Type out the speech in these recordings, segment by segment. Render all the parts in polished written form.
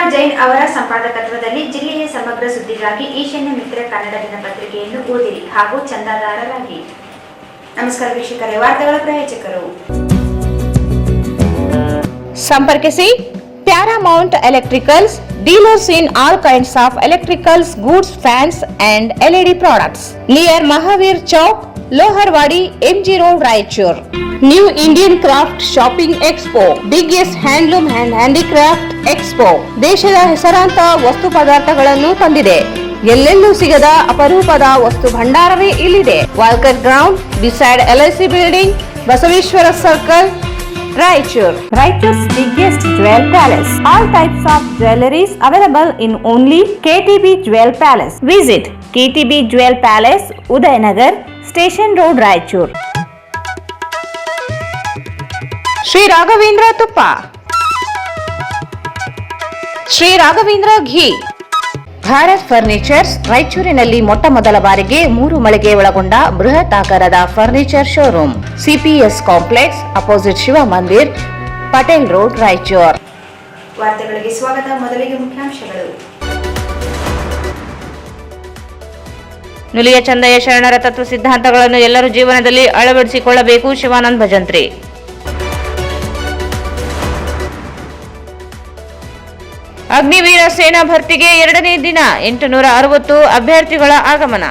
ಶಿವಕುಮಾರ್ ಜೈನ್ ಅವರ ಸಂಪಾದಕತ್ವದಲ್ಲಿ ಜಿಲ್ಲೆಯ ಸಮಗ್ರ ಸುದ್ದಿಗಾಗಿ ಈಶಾನ್ಯ ಮಿತ್ರ ಕನ್ನಡ ದಿನಪತ್ರಿಕೆಯನ್ನು ಓದಿರಿ ಹಾಗೂ ಚಂದಾದಾರರಾಗಿ. ನಮಸ್ಕಾರ ವೀಕ್ಷಕರೇ, ವಾರ್ತೆಗಳ ಪ್ರಾಯೋಜಕರು. ಸಂಪರ್ಕಿಸಿ Paramount electricals, dealers in all kinds of electricals, goods, fans and LED products. Near Mahavir Chowk, Loharwadi, MG Road, Raichur. New Indian Craft Shopping Expo, biggest handloom and handicraft expo. ದೇಶದ ಹೆಸರಾಂತ ವಸ್ತು ಪದಾರ್ಥಗಳನ್ನು ತಂದಿದೆ. ಎಲ್ಲೆಲ್ಲೂ ಸಿಗದ ಅಪರೂಪದ ವಸ್ತು ಭಂಡಾರವೇ ಇಲ್ಲಿದೆ. Walker ground beside LIC building, Basaveshwara circle, Raichur. Raichur's biggest jewel palace. All types of jewelries available in only KTB Jewel Palace. Visit KTB Jewel Palace, Udayanagar, Station Road, Raichur. Sri Raghavendra Tuppa, Sri Raghavendra Ghee. Bharat furnitures ರಾಯಚೂರಿನಲ್ಲಿ ಮೊಟ್ಟ ಮೊದಲ ಬಾರಿಗೆ 3 ಮಳಿಗೆ ಒಳಗೊಂಡ ಬೃಹತ್ ಆಕಾರದ furniture showroom. CPS complex, opposite Shiva Mandir, Patel road, Raichur. ವಾರ್ತೆಗಳಿಗೆ ಸ್ವಾಗತ. ಮೊದಲಿಗೆ ಮುಖ್ಯಾಂಶಗಳು. ನುಲಿಯ ಚಂದಯ್ಯ ಶರಣರ ತತ್ವ ಸಿದ್ಧಾಂತಗಳನ್ನು ಎಲ್ಲರೂ ಜೀವನದಲ್ಲಿ ಅಳವಡಿಸಿಕೊಳ್ಳಬೇಕು. ಶಿವಾನಂದ ಭಜಂತ್ರಿ. ಅಗ್ನಿವೀರ ಸೇನಾ ಭರ್ತಿಗೆ 2ನೇ ದಿನ 860 ಅಭ್ಯರ್ಥಿಗಳ ಆಗಮನ.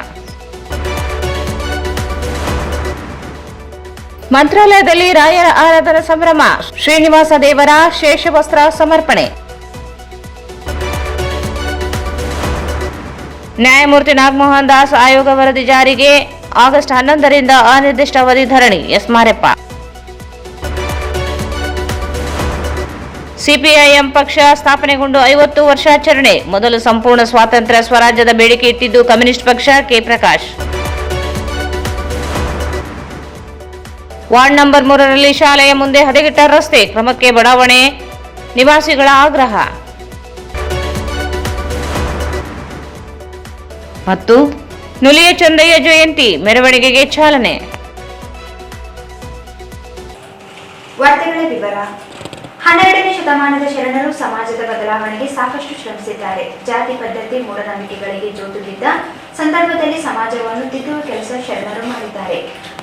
ಮಂತ್ರಾಲಯದಲ್ಲಿ ರಾಯರ ಆರಾಧನಾ ಸಂಭ್ರಮ. ಶ್ರೀನಿವಾಸ ದೇವರ ಶೇಷವಸ್ತ್ರ ಸಮರ್ಪಣೆ. ನ್ಯಾಯಮೂರ್ತಿ ನಾಗಮೋಹನ್ ದಾಸ್ ಆಯೋಗ ವರದಿ ಜಾರಿಗೆ ಆಗಸ್ಟ್ 11ರಿಂದ ಅನಿರ್ದಿಷ್ಟಾವಧಿ ಧರಣಿ. ಎಸ್ ಮಾರೆಪ್ಪ. ಸಿಪಿಐಎಂ ಪಕ್ಷ ಸ್ಥಾಪನೆಗೊಂಡು 50 ವರ್ಷಾಚರಣೆ. ಮೊದಲು ಸಂಪೂರ್ಣ ಸ್ವಾತಂತ್ರ್ಯ ಸ್ವರಾಜ್ಯದ ಬೇಡಿಕೆ ಇಟ್ಟಿದ್ದು ಕಮ್ಯುನಿಸ್ಟ್ ಪಕ್ಷ. ಕೆ ಪ್ರಕಾಶ್. ವಾರ್ಡ್ ನಂಬರ್ 3ರಲ್ಲಿ ಶಾಲೆಯ ಮುಂದೆ ಹದಗೆಟ್ಟ ರಸ್ತೆ, ಕ್ರಮಕ್ಕೆ ಬಡಾವಣೆ ನಿವಾಸಿಗಳ ಆಗ್ರಹ. ಮತ್ತು ನುಲಿಯ ಚಂದಯ್ಯ ಜಯಂತಿ ಮೆರವಣಿಗೆಗೆ ಚಾಲನೆ. ವಾರ್ತೆಗಳ ವಿವರ. 12ನೇ ಶತಮಾನದ ಶರಣರು ಸಮಾಜದ ಬದಲಾವಣೆಗೆ ಸಾಕಷ್ಟು ಶ್ರಮಿಸಿದ್ದಾರೆ. ಜಾತಿ ಪದ್ಧತಿ ಮೂಢನಂಬಿಕೆಗಳಿಗೆ ಜೋತು ಬಿದ್ದ ಸಂದರ್ಭದಲ್ಲಿ ಸಮಾಜವನ್ನು ತಿದ್ದುವ ಕೆಲಸ ಶರಣರು ಮಾಡಿದ್ದಾರೆ.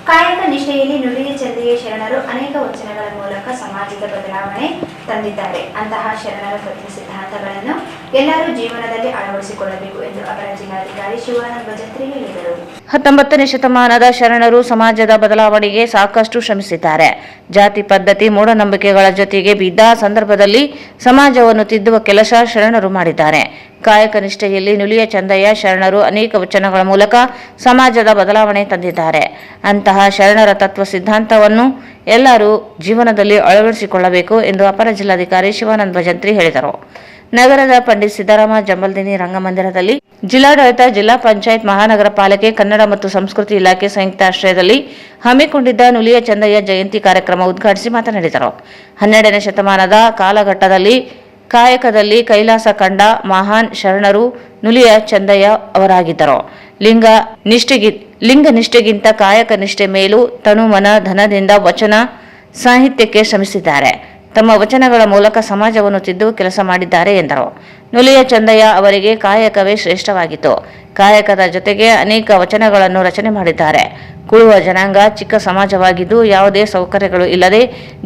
ಕಾಯಕ ನಿಷ್ಠೆಯಲ್ಲಿ ನುಲಿಯ ಚಂದಯ್ಯ ಶರಣರು ಅನೇಕ ವಚನಗಳ ಮೂಲಕ ಸಮಾಜದ ಬದಲಾವಣೆ ತಂದಿದ್ದಾರೆ. ಅಂತಹ ಶರಣರ ತತ್ವ ಸಿದ್ಧಾಂತಗಳನ್ನು ಎಲ್ಲರೂ ಜೀವನದಲ್ಲಿ ಅಳವಡಿಸಿಕೊಳ್ಳಬೇಕು ಎಂದು ಅಪರ ಜಿಲ್ಲಾಧಿಕಾರಿ ಶಿವಾನಂದ ಭಜಂತ್ರಿ ಹೇಳಿದರು. 19ನೇ ಶತಮಾನದ ಶರಣರು ಸಮಾಜದ ಬದಲಾವಣೆಗೆ ಸಾಕಷ್ಟು ಶ್ರಮಿಸಿದ್ದಾರೆ. ಜಾತಿ ಪದ್ಧತಿ ಮೂಢನಂಬಿಕೆಗಳ ಜೊತೆಗೆ ಬಿದ್ದ ಸಂದರ್ಭದಲ್ಲಿ ಸಮಾಜವನ್ನು ತಿದ್ದುವ ಕೆಲಸ ಶರಣರು ಮಾಡಿದ್ದಾರೆ. ಕಾಯಕ ನಿಷ್ಠೆಯಲ್ಲಿ ನುಲಿಯ ಚಂದಯ್ಯ ಶರಣರು ಅನೇಕ ವಚನಗಳ ಮೂಲಕ ಸಮಾಜದ ಬದಲಾವಣೆ ತಂದಿದ್ದಾರೆ. ಅಂತಹ ಶರಣರ ತತ್ವ ಸಿದ್ಧಾಂತವನ್ನು ಎಲ್ಲರೂ ಜೀವನದಲ್ಲಿ ಅಳವಡಿಸಿಕೊಳ್ಳಬೇಕು ಎಂದು ಅಪರ ಜಿಲ್ಲಾಧಿಕಾರಿ ಶಿವಾನಂದ ಭಜಂತ್ರಿ ಹೇಳಿದರು. ನಗರದ ಪಂಡಿತ್ ಸಿದ್ದರಾಮ ಜಂಬಲ್ದಿನಿ ರಂಗಮಂದಿರದಲ್ಲಿ ಜಿಲ್ಲಾಡಳಿತ, ಜಿಲ್ಲಾ ಪಂಚಾಯತ್, ಮಹಾನಗರ ಪಾಲಿಕೆ, ಕನ್ನಡ ಮತ್ತು ಸಂಸ್ಕೃತಿ ಇಲಾಖೆ ಸಂಯುಕ್ತಾಶ್ರಯದಲ್ಲಿ ಹಮ್ಮಿಕೊಂಡಿದ್ದ ನುಲಿಯ ಚಂದಯ್ಯ ಜಯಂತಿ ಕಾರ್ಯಕ್ರಮ ಉದ್ಘಾಟಿಸಿ ಮಾತನಾಡಿದರು. 12ನೇ ಶತಮಾನದ ಕಾಲಘಟ್ಟದಲ್ಲಿ ಕಾಯಕದಲ್ಲಿ ಕೈಲಾಸ ಕಂಡ ಮಹಾನ್ ಶರಣರು ನುಲಿಯ ಚಂದಯ್ಯ ಅವರಾಗಿದ್ದರು. ಲಿಂಗ ನಿಷ್ಠೆಗಿಂತ ಕಾಯಕ ನಿಷ್ಠೆ ಮೇಲೂ ತನು ಮನ ಧನದಿಂದ ವಚನ ಸಾಹಿತ್ಯಕ್ಕೆ ಶ್ರಮಿಸಿದ್ದಾರೆ. ತಮ್ಮ ವಚನಗಳ ಮೂಲಕ ಸಮಾಜವನ್ನು ತಿದ್ದುವ ಕೆಲಸ ಮಾಡಿದ್ದಾರೆ ಎಂದರು. ನುಲಿಯ ಚಂದಯ್ಯ ಅವರಿಗೆ ಕಾಯಕವೇ ಶ್ರೇಷ್ಠವಾಗಿತ್ತು. ಕಾಯಕದ ಜೊತೆಗೆ ಅನೇಕ ವಚನಗಳನ್ನು ರಚನೆ ಮಾಡಿದ್ದಾರೆ. ಕುಳುವ ಜನಾಂಗ ಚಿಕ್ಕ ಸಮಾಜವಾಗಿದ್ದು ಯಾವುದೇ ಸೌಕರ್ಯಗಳು ಇಲ್ಲದೆ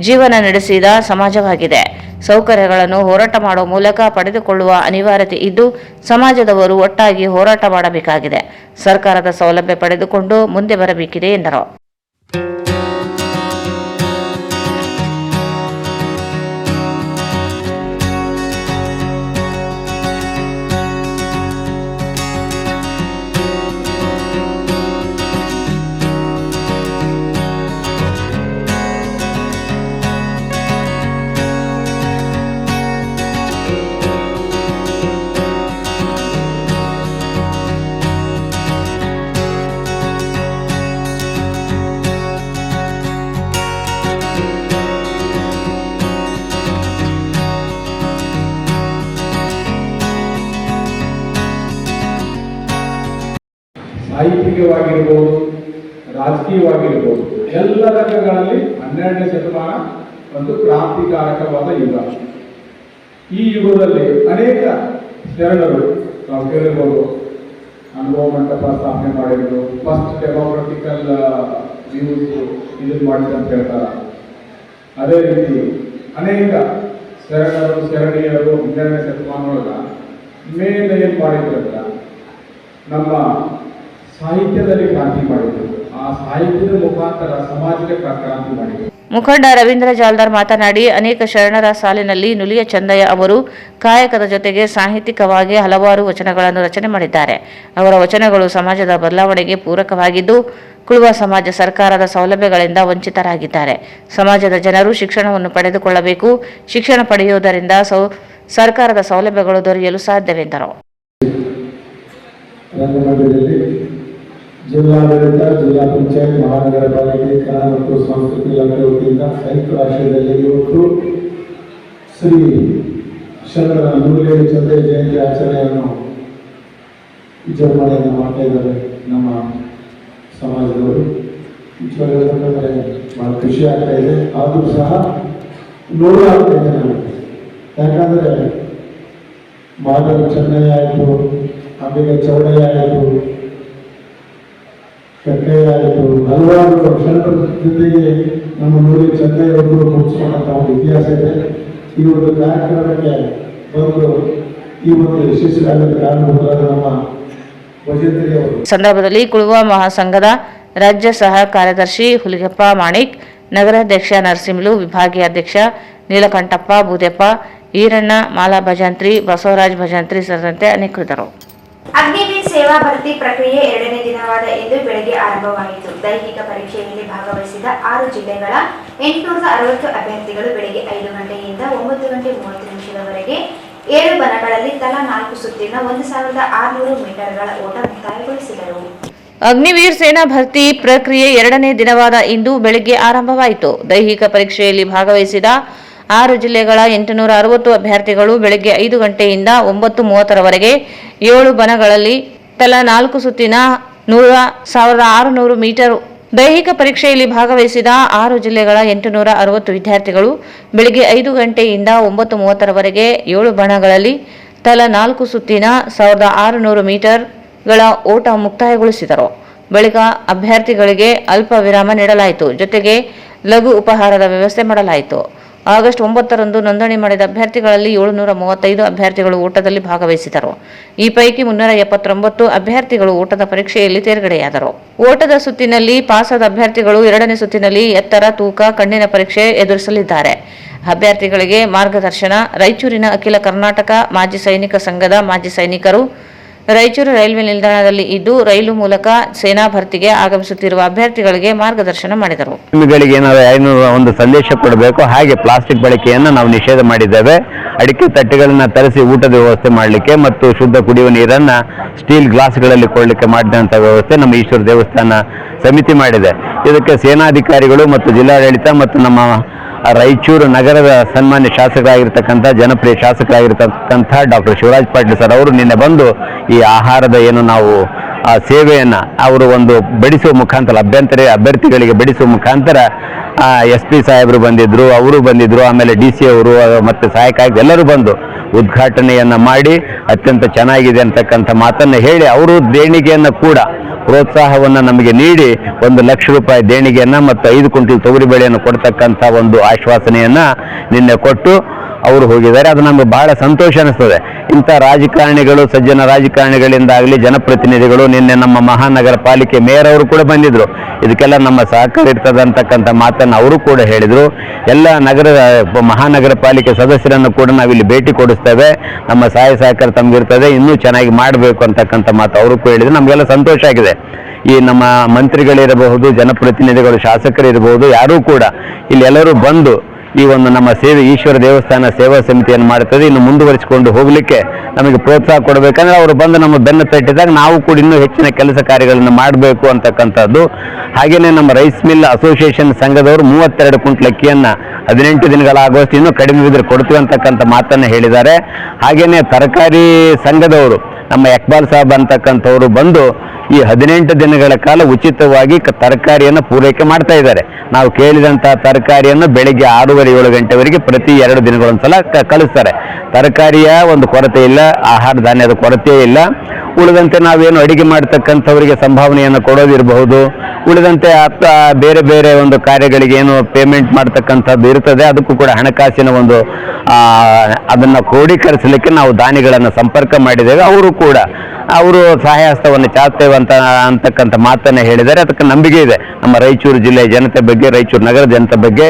ಜೀವನ ನಡೆಸಿದ ಸಮಾಜವಾಗಿದೆ. ಸೌಕರ್ಯಗಳನ್ನು ಹೋರಾಟ ಮಾಡುವ ಮೂಲಕ ಪಡೆದುಕೊಳ್ಳುವ ಅನಿವಾರ್ಯತೆ ಇದ್ದು ಸಮಾಜದವರು ಒಟ್ಟಾಗಿ ಹೋರಾಟ ಮಾಡಬೇಕಾಗಿದೆ. ಸರ್ಕಾರದ ಸೌಲಭ್ಯ ಪಡೆದುಕೊಂಡು ಮುಂದೆ ಬರಬೇಕಿದೆ ಎಂದರು. ಸಾಹಿತ್ಯಿಕವಾಗಿರ್ಬೋದು, ರಾಜಕೀಯವಾಗಿರ್ಬೋದು, ಎಲ್ಲ ರಂಗಗಳಲ್ಲಿ 12ನೇ ಶತಮಾನ ಒಂದು ಕ್ರಾಂತಿಕಾರಕವಾದ ಯುಗ. ಈ ಯುಗದಲ್ಲಿ ಅನೇಕ ಶರಣರು ನಾವು ಕೇಳಿರ್ಬೋದು, ಅನುಭವ ಮಂಟಪ ಸ್ಥಾಪನೆ ಮಾಡಿದ್ರು, ಫಸ್ಟ್ ಡೆಮೋಕ್ರಟಿಕಲ್ ನ್ಯೂಸ್ ಇದನ್ನು ಮಾಡಿದ್ರು ಅಂತ ಹೇಳ್ತಾರೆ. ಅದೇ ರೀತಿ ಅನೇಕ ಶರಣರು ಶರಣೀಯರು 12ನೇ ಶತಮಾನದೊಳಗ ಮೇಲೆ ಏನು ಮಾಡಿದ್ರಂತ ನಮ್ಮ ಸಾಹಿತ್ಯದಲ್ಲಿ ಕ್ರಾಂತಿ ಮಾಡಿದ್ರು. ಆ ಸಾಹಿತ್ಯದ ಮುಖಾಂತರ ಸಮಾಜಕ್ಕೆ ಕ್ರಾಂತಿ ಮಾಡಿದ್ರು. ಮುಖಂಡ ರವೀಂದ್ರ ಜಾಲ್ದಾರ್ ಮಾತನಾಡಿ, ಅನೇಕ ಶರಣರ ಸಾಲಿನಲ್ಲಿ ನುಲಿಯ ಚಂದಯ್ಯ ಅವರು ಕಾಯಕದ ಜೊತೆಗೆ ಸಾಹಿತ್ಯಿಕವಾಗಿ ಹಲವಾರು ವಚನಗಳನ್ನು ರಚನೆ ಮಾಡಿದ್ದಾರೆ. ಅವರ ವಚನಗಳು ಸಮಾಜದ ಬದಲಾವಣೆಗೆ ಪೂರಕವಾಗಿದ್ದು, ಕುಳುವ ಸಮಾಜ ಸರ್ಕಾರದ ಸೌಲಭ್ಯಗಳಿಂದ ವಂಚಿತರಾಗಿದ್ದಾರೆ. ಸಮಾಜದ ಜನರು ಶಿಕ್ಷಣವನ್ನು ಪಡೆದುಕೊಳ್ಳಬೇಕು. ಶಿಕ್ಷಣ ಪಡೆಯುವುದರಿಂದ ಸರ್ಕಾರದ ಸೌಲಭ್ಯಗಳು ದೊರೆಯಲು ಸಾಧ್ಯವೆಂದರು. ಜಿಲ್ಲಾಡಳಿತ, ಜಿಲ್ಲಾ ಪಂಚಾಯತ್, ಮಹಾನಗರ ಪಾಲಿಕೆ, ಕನ್ನಡ ಮತ್ತು ಸಂಸ್ಕೃತಿ ಇಲಾಖೆ ವತಿಯಿಂದ ಸಂಯುಕ್ತ ಆಶ್ರಯದಲ್ಲಿ ಇವತ್ತು ಶ್ರೀ ಶರಣರ ನುಲಿಯ ಚಂದಯ್ಯ ಜಯಂತಿ ಆಚರಣೆಯನ್ನು ವಿಜೃಂಭಣೆಯನ್ನು ಮಾಡ್ತಾ ಇದ್ದಾರೆ ನಮ್ಮ ಸಮಾಜದವರು. ವಿಚಾರಗಳಂದರೆ ಭಾಳ ಖುಷಿ ಆಗ್ತಾ ಇದೆ. ಆದರೂ ಸಹ ನೋಡಲಾಗ್ತಾ ಇದೆ ನಮಗೆ. ಯಾಕಂದರೆ ಮಾಧವ ಚೆನ್ನಯ್ಯ ಆಯಿತು, ಅಂಬಿಗ ಚೌಡಯ್ಯ ಆಯಿತು, ಕಟ್ಟೆಯ ಆಯಿತು, ಹಲವಾರು ಶರಣರ ಜೊತೆಗೆ ನಮ್ಮ ನುಲಿ ಚಂದಯ್ಯವರು ಮುಗಿಸ್ಕೊಂಡಂಥ ಒಂದು ಇತಿಹಾಸ ಇದೆ. ಈ ಒಂದು ಕಾರ್ಯಕ್ರಮಕ್ಕೆ ಬಂದು ಈ ಒಂದು ಯಶಸ್ವಿಯಾಗದ ಕಾರಣವಾದ ನಮ್ಮ ವಜೇಂದ್ರಿ ಅವರು. ಸಂದರ್ಭದಲ್ಲಿ ಕುಳುವ ಮಹಾಸಂಘದ ರಾಜ್ಯ ಸಹ ಕಾರ್ಯದರ್ಶಿ ಹುಲಿಗಪ್ಪ ಮಾಣಿಕ್, ನಗರಾಧ್ಯಕ್ಷ ನರಸಿಂಹಲು, ವಿಭಾಗೀಯ ಅಧ್ಯಕ್ಷ ನೀಲಕಂಠಪ್ಪ ಬೂದೆಪ್ಪ, ಈರಣ್ಣ, ಮಾಲಾ ಭಜಂತ್ರಿ, ಬಸವರಾಜ್ ಭಜಂತ್ರಿ ಸೇರಿದಂತೆ ಅನೇಕರಿದ್ದರು. ಅಗ್ನಿವೀರ್ ಸೇವಾ ಭರ್ತಿ ಪ್ರಕ್ರಿಯೆ 2ನೇ ದಿನವಾದ ಇಂದು ಬೆಳಗ್ಗೆ ಆರಂಭವಾಯಿತು. ದೈಹಿಕ ಪರೀಕ್ಷೆಯಲ್ಲಿ ಭಾಗವಹಿಸಿದ 6 ಜಿಲ್ಲೆಗಳ 860 ಅಭ್ಯರ್ಥಿಗಳು ಬೆಳಗ್ಗೆ 5 ಗಂಟೆಯಿಂದ 9 ಗಂಟೆ 30 ನಿಮಿಷದವರೆಗೆ 7 ಬಣಗಳಲ್ಲಿ ತಲಾ 4 ಸುತ್ತಿನ 1600 ಮೀಟರ್ಗಳ ಓಟ ಮುಕ್ತಾಯಗೊಳಿಸಿದರು. ಅಗ್ನಿವೀರ್ ಸೇನಾ ಭರ್ತಿ ಪ್ರಕ್ರಿಯೆ 2ನೇ ದಿನವಾದ ಇಂದು ಬೆಳಗ್ಗೆ ಆರಂಭವಾಯಿತು. ದೈಹಿಕ ಪರೀಕ್ಷೆಯಲ್ಲಿ ಭಾಗವಹಿಸಿದ 6 ಜಿಲ್ಲೆಗಳ 860 ಅಭ್ಯರ್ಥಿಗಳು ಬೆಳಗ್ಗೆ 5 ಗಂಟೆಯಿಂದ 9:30ರವರೆಗೆ 7 ಬಣಗಳಲ್ಲಿ ತಲಾ 4 ಸುತ್ತಿನ 1600 ಮೀಟರ್. ದೈಹಿಕ ಪರೀಕ್ಷೆಯಲ್ಲಿ ಭಾಗವಹಿಸಿದ 6 ಜಿಲ್ಲೆಗಳ 860 ವಿದ್ಯಾರ್ಥಿಗಳು ಬೆಳಗ್ಗೆ 5 ಗಂಟೆಯಿಂದ 9:30ರವರೆಗೆ 7 ಬಣಗಳಲ್ಲಿ ತಲಾ 4 ಸುತ್ತಿನ 1600 ಮೀಟರ್ಗಳ ಓಟ ಮುಕ್ತಾಯಗೊಳಿಸಿದರು. ಬಳಿಕ ಅಭ್ಯರ್ಥಿಗಳಿಗೆ ಅಲ್ಪ ವಿರಾಮ ನೀಡಲಾಯಿತು. ಜೊತೆಗೆ ಲಘು ಉಪಹಾರದ ವ್ಯವಸ್ಥೆ ಮಾಡಲಾಯಿತು. ಆಗಸ್ಟ್ 9ರಂದು ನೋಂದಣಿ ಮಾಡಿದ ಅಭ್ಯರ್ಥಿಗಳಲ್ಲಿ 735 ಅಭ್ಯರ್ಥಿಗಳು ಓಟದಲ್ಲಿ ಭಾಗವಹಿಸಿದರು. ಈ ಪೈಕಿ 379 ಅಭ್ಯರ್ಥಿಗಳು ಓಟದ ಪರೀಕ್ಷೆಯಲ್ಲಿ ತೇರ್ಗಡೆಯಾದರು. ಓಟದ ಸುತ್ತಿನಲ್ಲಿ ಪಾಸಾದ ಅಭ್ಯರ್ಥಿಗಳು 2ನೇ ಸುತ್ತಿನಲ್ಲಿ ಎತ್ತರ, ತೂಕ, ಕಣ್ಣಿನ ಪರೀಕ್ಷೆ ಎದುರಿಸಲಿದ್ದಾರೆ. ಅಭ್ಯರ್ಥಿಗಳಿಗೆ ಮಾರ್ಗದರ್ಶನ ರಾಯಚೂರಿನ ಅಖಿಲ ಕರ್ನಾಟಕ ಮಾಜಿ ಸೈನಿಕ ಸಂಘದ ಮಾಜಿ ಸೈನಿಕರು ರಾಯಚೂರು ರೈಲ್ವೆ ನಿಲ್ದಾಣದಲ್ಲಿ ಇದ್ದು ರೈಲು ಮೂಲಕ ಸೇನಾ ಭರ್ತಿಗೆ ಆಗಮಿಸುತ್ತಿರುವ ಅಭ್ಯರ್ಥಿಗಳಿಗೆ ಮಾರ್ಗದರ್ಶನ ಮಾಡಿದರು. ಒಂದು ಸಂದೇಶ ಕೊಡಬೇಕು. ಹಾಗೆ ಪ್ಲಾಸ್ಟಿಕ್ ಬಳಕೆಯನ್ನು ನಾವು ನಿಷೇಧ ಮಾಡಿದ್ದೇವೆ. ಅಡಿಕೆ ತಟ್ಟೆಗಳನ್ನ ತರಿಸಿ ಊಟದ ವ್ಯವಸ್ಥೆ ಮಾಡಲಿಕ್ಕೆ ಮತ್ತು ಶುದ್ಧ ಕುಡಿಯುವ ನೀರನ್ನು ಸ್ಟೀಲ್ ಗ್ಲಾಸ್ಗಳಲ್ಲಿ ಕೊಡಲಿಕ್ಕೆ ಮಾಡಿದಂಥ ವ್ಯವಸ್ಥೆ ನಮ್ಮ ಈಶ್ವರ ದೇವಸ್ಥಾನ ಸಮಿತಿ ಮಾಡಿದೆ. ಇದಕ್ಕೆ ಸೇನಾಧಿಕಾರಿಗಳು ಮತ್ತು ಜಿಲ್ಲಾಡಳಿತ ಮತ್ತು ನಮ್ಮ ರಾಯಚೂರು ನಗರದ ಸನ್ಮಾನ್ಯ ಶಾಸಕರಾಗಿರ್ತಕ್ಕಂಥ ಜನಪ್ರಿಯ ಶಾಸಕರಾಗಿರ್ತಕ್ಕಂಥ ಡಾಕ್ಟರ್ ಶಿವರಾಜ್ ಪಾಟೀಲ್ ಸರ್ ಅವರು ನಿನ್ನೆ ಬಂದು ಈ ಆಹಾರದ ಏನು ನಾವು ಆ ಸೇವೆಯನ್ನು ಅವರು ಒಂದು ಬಡಿಸುವ ಮುಖಾಂತರ ಅಭ್ಯರ್ಥಿಗಳಿಗೆ ಬಡಿಸುವ ಮುಖಾಂತರ SP ಸಾಹೇಬರು ಬಂದಿದ್ದರು, ಅವರು ಬಂದಿದ್ದರು, ಆಮೇಲೆ DC ಅವರು ಮತ್ತು ಸಹಾಯಕ ಆಯುಕ್ತರು ಎಲ್ಲರೂ ಬಂದು ಉದ್ಘಾಟನೆಯನ್ನು ಮಾಡಿ ಅತ್ಯಂತ ಚೆನ್ನಾಗಿದೆ ಅಂತಕ್ಕಂಥ ಮಾತನ್ನು ಹೇಳಿ ಅವರು ದೇಣಿಗೆಯನ್ನು ಕೂಡ ಪ್ರೋತ್ಸಾಹವನ್ನು ನಮಗೆ ನೀಡಿ 1 ಲಕ್ಷ ರೂಪಾಯಿ ದೇಣಿಗೆಯನ್ನು ಮತ್ತು 5 ಕ್ವಿಂಟಲ್ ತೊಗರಿಬೇಳೆಯನ್ನು ಕೊಡ್ತಕ್ಕಂಥ ಒಂದು ಆಶ್ವಾಸನೆಯನ್ನು ನಿನ್ನೆ ಕೊಟ್ಟು ಅವರು ಹೋಗಿದ್ದಾರೆ. ಅದು ನಮಗೆ ಬಹಳ ಸಂತೋಷ ಅನಿಸ್ತದೆ. ಇಂಥ ರಾಜಕಾರಣಿಗಳು, ಸಜ್ಜನ ರಾಜಕಾರಣಿಗಳಿಂದಾಗಲಿ ಜನಪ್ರತಿನಿಧಿಗಳು, ನಿನ್ನೆ ನಮ್ಮ ಮಹಾನಗರ ಪಾಲಿಕೆ ಮೇಯರ್ ಅವರು ಕೂಡ ಬಂದಿದ್ದರು. ಇದಕ್ಕೆಲ್ಲ ನಮ್ಮ ಸಹಕಾರ ಇರ್ತದೆ ಅಂತಕ್ಕಂಥ ಮಾತನ್ನು ಅವರು ಕೂಡ ಹೇಳಿದರು. ಎಲ್ಲ ಮಹಾನಗರ ಪಾಲಿಕೆ ಸದಸ್ಯರನ್ನು ಕೂಡ ನಾವಿಲ್ಲಿ ಭೇಟಿ ಕೊಡಿಸ್ತೇವೆ. ನಮ್ಮ ಸಹಾಯ ಸಹಕಾರ ತಮಗಿರ್ತದೆ, ಇನ್ನೂ ಚೆನ್ನಾಗಿ ಮಾಡಬೇಕು ಅಂತಕ್ಕಂಥ ಮಾತು ಅವರು ಕೂಡ ಹೇಳಿದರು. ನಮಗೆಲ್ಲ ಸಂತೋಷ ಆಗಿದೆ. ಈ ನಮ್ಮ ಮಂತ್ರಿಗಳಿರಬಹುದು, ಜನಪ್ರತಿನಿಧಿಗಳು, ಶಾಸಕರಿರಬಹುದು, ಯಾರೂ ಕೂಡ ಇಲ್ಲಿ ಎಲ್ಲರೂ ಬಂದು ಈ ಒಂದು ನಮ್ಮ ಸೇವೆ ಈಶ್ವರ ದೇವಸ್ಥಾನ ಸೇವಾ ಸಮಿತಿಯನ್ನು ಮಾಡುತ್ತದೆ. ಇನ್ನು ಮುಂದುವರಿಸಿಕೊಂಡು ಹೋಗಲಿಕ್ಕೆ ನಮಗೆ ಪ್ರೋತ್ಸಾಹ ಕೊಡಬೇಕಂದ್ರೆ ಅವರು ಬಂದು ನಮ್ಮ ಬೆನ್ನು ತಟ್ಟಿದಾಗ ನಾವು ಕೂಡ ಇನ್ನೂ ಹೆಚ್ಚಿನ ಕೆಲಸ ಕಾರ್ಯಗಳನ್ನು ಮಾಡಬೇಕು ಅಂತಕ್ಕಂಥದ್ದು. ಹಾಗೆಯೇ ನಮ್ಮ ರೈಸ್ ಮಿಲ್ ಅಸೋಸಿಯೇಷನ್ ಸಂಘದವರು 32 ಕ್ವಿಂಟಲ್ ಅಕ್ಕಿಯನ್ನು 18 ದಿನಗಳಾಗುವಷ್ಟು ಇನ್ನೂ ಕಡಿಮೆ ಬಿದ್ದರೆ ಕೊಡ್ತೀವಿ ಅಂತಕ್ಕಂಥ ಮಾತನ್ನು ಹೇಳಿದ್ದಾರೆ. ಹಾಗೆಯೇ ತರಕಾರಿ ಸಂಘದವರು ನಮ್ಮ ಇಕ್ಬಾಲ್ ಸಾಹೇಬ್ ಅಂತಕ್ಕಂಥವ್ರು ಬಂದು ಈ 18 ದಿನಗಳ ಕಾಲ ಉಚಿತವಾಗಿ ತರಕಾರಿಯನ್ನು ಪೂರೈಕೆ ಮಾಡ್ತಾ ಇದ್ದಾರೆ. ನಾವು ಕೇಳಿದಂಥ ತರಕಾರಿಯನ್ನು ಬೆಳಿಗ್ಗೆ 6:30-7 ಗಂಟೆವರೆಗೆ ಪ್ರತಿ 2 ದಿನಗಳೊಂದ್ಸಲ ಕಳಿಸ್ತಾರೆ. ತರಕಾರಿಯ ಒಂದು ಕೊರತೆ ಇಲ್ಲ, ಆಹಾರ ಧಾನ್ಯದ ಕೊರತೆ ಇಲ್ಲ. ಉಳಿದಂತೆ ನಾವೇನು ಅಡಿಗೆ ಮಾಡ್ತಕ್ಕಂಥವರಿಗೆ ಸಂಭಾವನೆಯನ್ನು ಕೊಡೋದಿರಬಹುದು, ಉಳಿದಂತೆ ಬೇರೆ ಬೇರೆ ಒಂದು ಕಾರ್ಯಗಳಿಗೆ ಏನು ಪೇಮೆಂಟ್ ಮಾಡ್ತಕ್ಕಂಥದ್ದು ಇರ್ತದೆ, ಅದಕ್ಕೂ ಕೂಡ ಹಣಕಾಸಿನ ಒಂದು ಅದನ್ನು ಕ್ರೋಢೀಕರಿಸಲಿಕ್ಕೆ ನಾವು ದಾನಿಗಳನ್ನು ಸಂಪರ್ಕ ಮಾಡಿದ್ದೇವೆ. ಅವರು ಸಹಾಯ ಹಸ್ತವನ್ನು ಚಾಚ್ತೇವೆ ಅಂತಕ್ಕಂಥ ಮಾತನ್ನು ಹೇಳಿದ್ದಾರೆ. ಅದಕ್ಕೆ ನಂಬಿಕೆ ಇದೆ. ನಮ್ಮ ರಾಯಚೂರು ಜಿಲ್ಲೆಯ ಜನತೆ ಬಗ್ಗೆ, ರಾಯಚೂರು ನಗರ ಜನತೆ ಬಗ್ಗೆ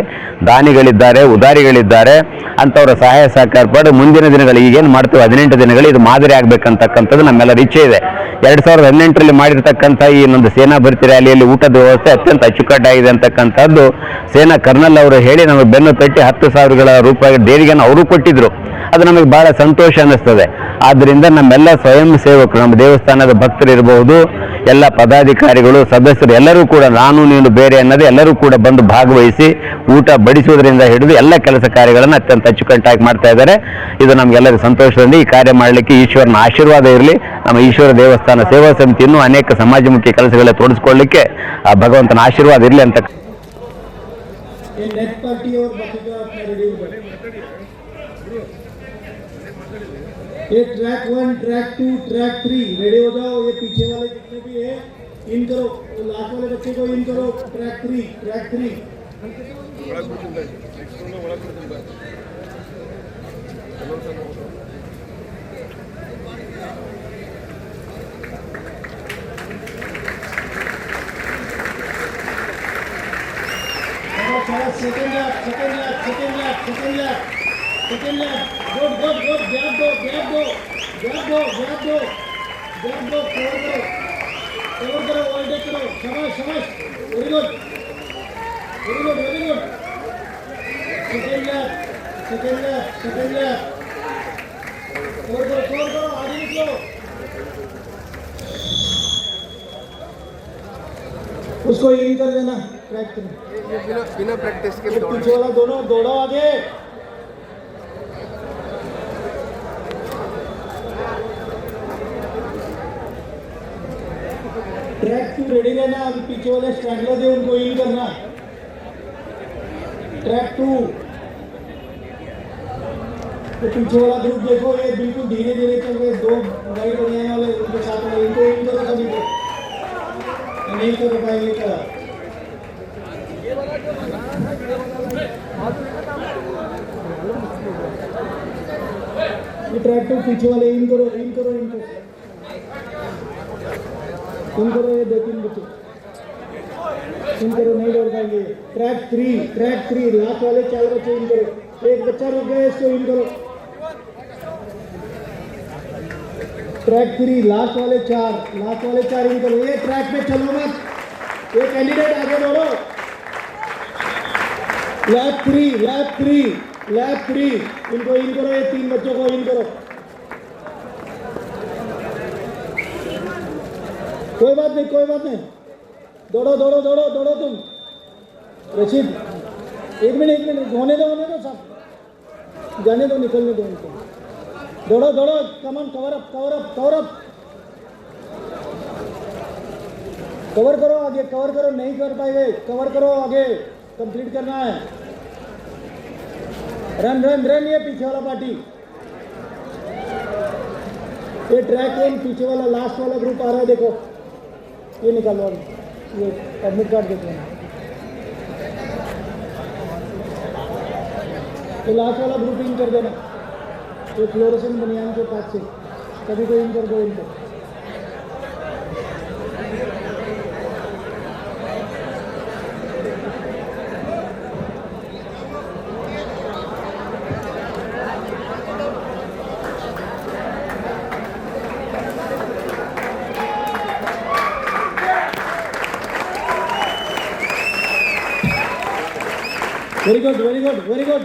ದಾನಿಗಳಿದ್ದಾರೆ, ಉದಾರಿಗಳಿದ್ದಾರೆ. ಅಂಥವರ ಸಹಾಯ ಸಹಕಾರ ಪಡೆದು ಮುಂದಿನ ದಿನಗಳು ಈಗೇನು ಮಾಡ್ತೇವೆ 18 ದಿನಗಳು ಇದು ಮಾದರಿ ಆಗಬೇಕಂತಕ್ಕಂಥದ್ದು ನಮ್ಮೆಲ್ಲರ ಇಚ್ಛೆ ಇದೆ. 2018ರಲ್ಲಿ ಮಾಡಿರ್ತಕ್ಕಂಥ ಈ ಒಂದು ಸೇನಾ ಭರ್ತಿ ರ್ಯಾಲಿಯಲ್ಲಿ ಊಟದ ವ್ಯವಸ್ಥೆ ಅತ್ಯಂತ ಅಚ್ಚುಕಟ್ಟಾಗಿದೆ ಅಂತಕ್ಕಂಥದ್ದು ಸೇನಾ ಕರ್ನಲ್ ಅವರು ಹೇಳಿ ನಮಗೆ ಬೆನ್ನು ತಟ್ಟಿ 10,000 ರೂಪಾಯಿ ದೇಣಿಗೆಯನ್ನು ಅವರು ಕೊಟ್ಟಿದ್ರು. ಅದು ನಮಗೆ ಬಹಳ ಸಂತೋಷ ಅನ್ನಿಸ್ತದೆ. ಆದ್ದರಿಂದ ನಮ್ಮೆಲ್ಲ ಸ್ವಯಂ ಸೇವಕರು, ನಮ್ಮ ದೇವಸ್ಥಾನದ ಭಕ್ತರಿರಬಹುದು, ಎಲ್ಲ ಪದಾಧಿಕಾರಿಗಳು, ಸದಸ್ಯರು ಎಲ್ಲರೂ ಕೂಡ ನಾನು ನೀನು ಬೇರೆ ಅನ್ನೋದೇ ಎಲ್ಲರೂ ಕೂಡ ಬಂದು ಭಾಗವಹಿಸಿ ಊಟ ಬಡಿಸುವುದರಿಂದ ಹಿಡಿದು ಎಲ್ಲ ಕೆಲಸ ಕಾರ್ಯಗಳನ್ನು ಅತ್ಯಂತ ಅಚ್ಚುಕಟ್ಟಾಗಿ ಮಾಡ್ತಾ ಇದ್ದಾರೆ. ಇದು ನಮಗೆಲ್ಲರಿಗೂ ಸಂತೋಷದಲ್ಲಿ ಈ ಕಾರ್ಯ ಮಾಡಲಿಕ್ಕೆ ಈಶ್ವರನ ಆಶೀರ್ವಾದ ಇರಲಿ. ನಮ್ಮ ಈಶ್ವರ ದೇವಸ್ಥಾನ ಸೇವಾ ಸಮಿತಿ ಇನ್ನೂ ಅನೇಕ ಸಮಾಜಮುಖಿ ಕೆಲಸಗಳಲ್ಲಿ ತೊಡಗಿಸ್ಕೊಳ್ಳಿಕ್ಕೆ ಆ ಭಗವಂತನ ಆಶೀರ್ವಾದ ಇರಲಿ ಅಂತ. ये ट्रैक 1, ट्रैक 2, ट्रैक 3 रेडी हो जाओ. ये पीछे वाले जितने भी है इन करो, लास्ट वाले बच्चे को इन करो. Track 3, track 3. Second lap. Good. Gap दो. कवर करो. ओवरटेक करो. शाबाश. Very good. Second lap. Cover करो. आगे निकलो. उसको इन कर देना. ट्रैक बिना प्रैक्टिस के पीछे वाला दोनों दौड़ो आगे. ट्रैक 2 रेडी रहना. अभी पीछे वाले स्ट्रैगलर है उनको इन करना. ट्रैक 2 तो पीछे वाला ग्रुप देखो, ये बिल्कुल धीरे चल रहे. 2 गाइड बनाने वाले उनके साथ में इनको इन करो. सभी को नहीं कर पाएंगे क्या? ये ट्रैक 2 पीछे वाले इन करो. ये 2-3 बच्चे इन करो, नहीं दौड़ पाएंगे. ट्रैक 3 लास्ट वाले 4 बच्चे इन करो. एक बच्चा रुक गया, इसको इन करो. ट्रैक 3 लास्ट वाले 4 इन करो. ये ट्रैक पे चलो मत. ये कैंडिडेट आगे दौड़ो. लैप 3 इनको इन करो. ये 3 बच्चों को इन करो. कोई बात नहीं. दौड़ो तुम. रशीद एक मिनट होने दो सब. जाने दो, निकलने दो उनको. दौड़ो. कमन कवर अप. कवर करो आगे. नहीं कर पाएंगे. कवर करो आगे. कंप्लीट करना है. रन. ये पीछे वाला पार्टी. ये ट्रैक 1 पीछे वाला लास्ट वाला ग्रुप आ रहा है. देखो ये निकालो. ये एडमिट कार्ड देखो. तो लास्ट वाला ग्रुप इन कर देना. ये फ्लोरेसेंट बनियान के पास से सभी को इन कर दो. इनको वेरी गुड.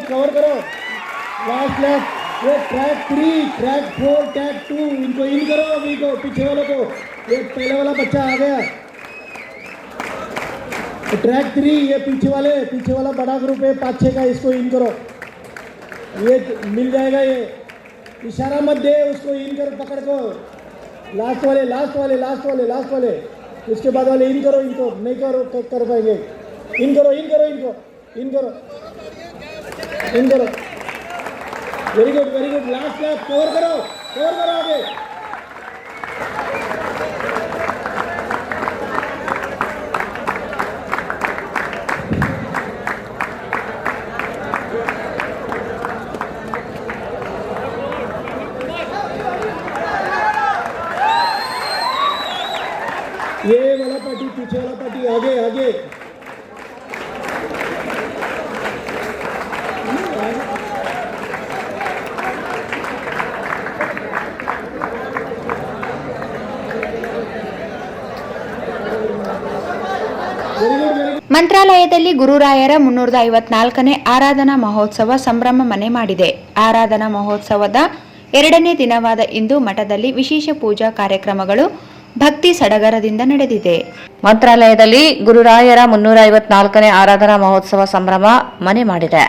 कवर करो. Last lap. ये ट्रैक 3, ट्रैक 4, ट्रैक 2 इनको इन करो. अभी को पीछे वालों को. ये पहले वाला बच्चा आ गया. ट्रैक 3 ये पीछे वाला बड़ा ग्रुप है 5-6 का. इसको इन करो. ये मिल जाएगा. ये इशारा मत दे उसको, इन करो, पकड़ को, लास्ट वाले, उसके बाद वाले इन करो, इनको नहीं करो कर पाएंगे, इन करो, very good, last lap, cover करो आगे। ये वाला पार्टी, पीछे वाला पार्टी, आगे। ಮಂತ್ರಾಲಯದಲ್ಲಿ ಗುರುರಾಯರ 354ನೇ ಆರಾಧನಾ ಮಹೋತ್ಸವ ಸಂಭ್ರಮ ಮನೆ ಮಾಡಿದೆ. ಆರಾಧನಾ ಮಹೋತ್ಸವದ 2ನೇ ದಿನವಾದ ಇಂದು ಮಠದಲ್ಲಿ ವಿಶೇಷ ಪೂಜಾ ಕಾರ್ಯಕ್ರಮಗಳು ಭಕ್ತಿ ಸಡಗರದಿಂದ ನಡೆದಿದೆ. ಮಂತ್ರಾಲಯದಲ್ಲಿ ಗುರುರಾಯರ 354ನೇ ಆರಾಧನಾ ಮಹೋತ್ಸವ ಸಂಭ್ರಮ ಮನೆ ಮಾಡಿದೆ.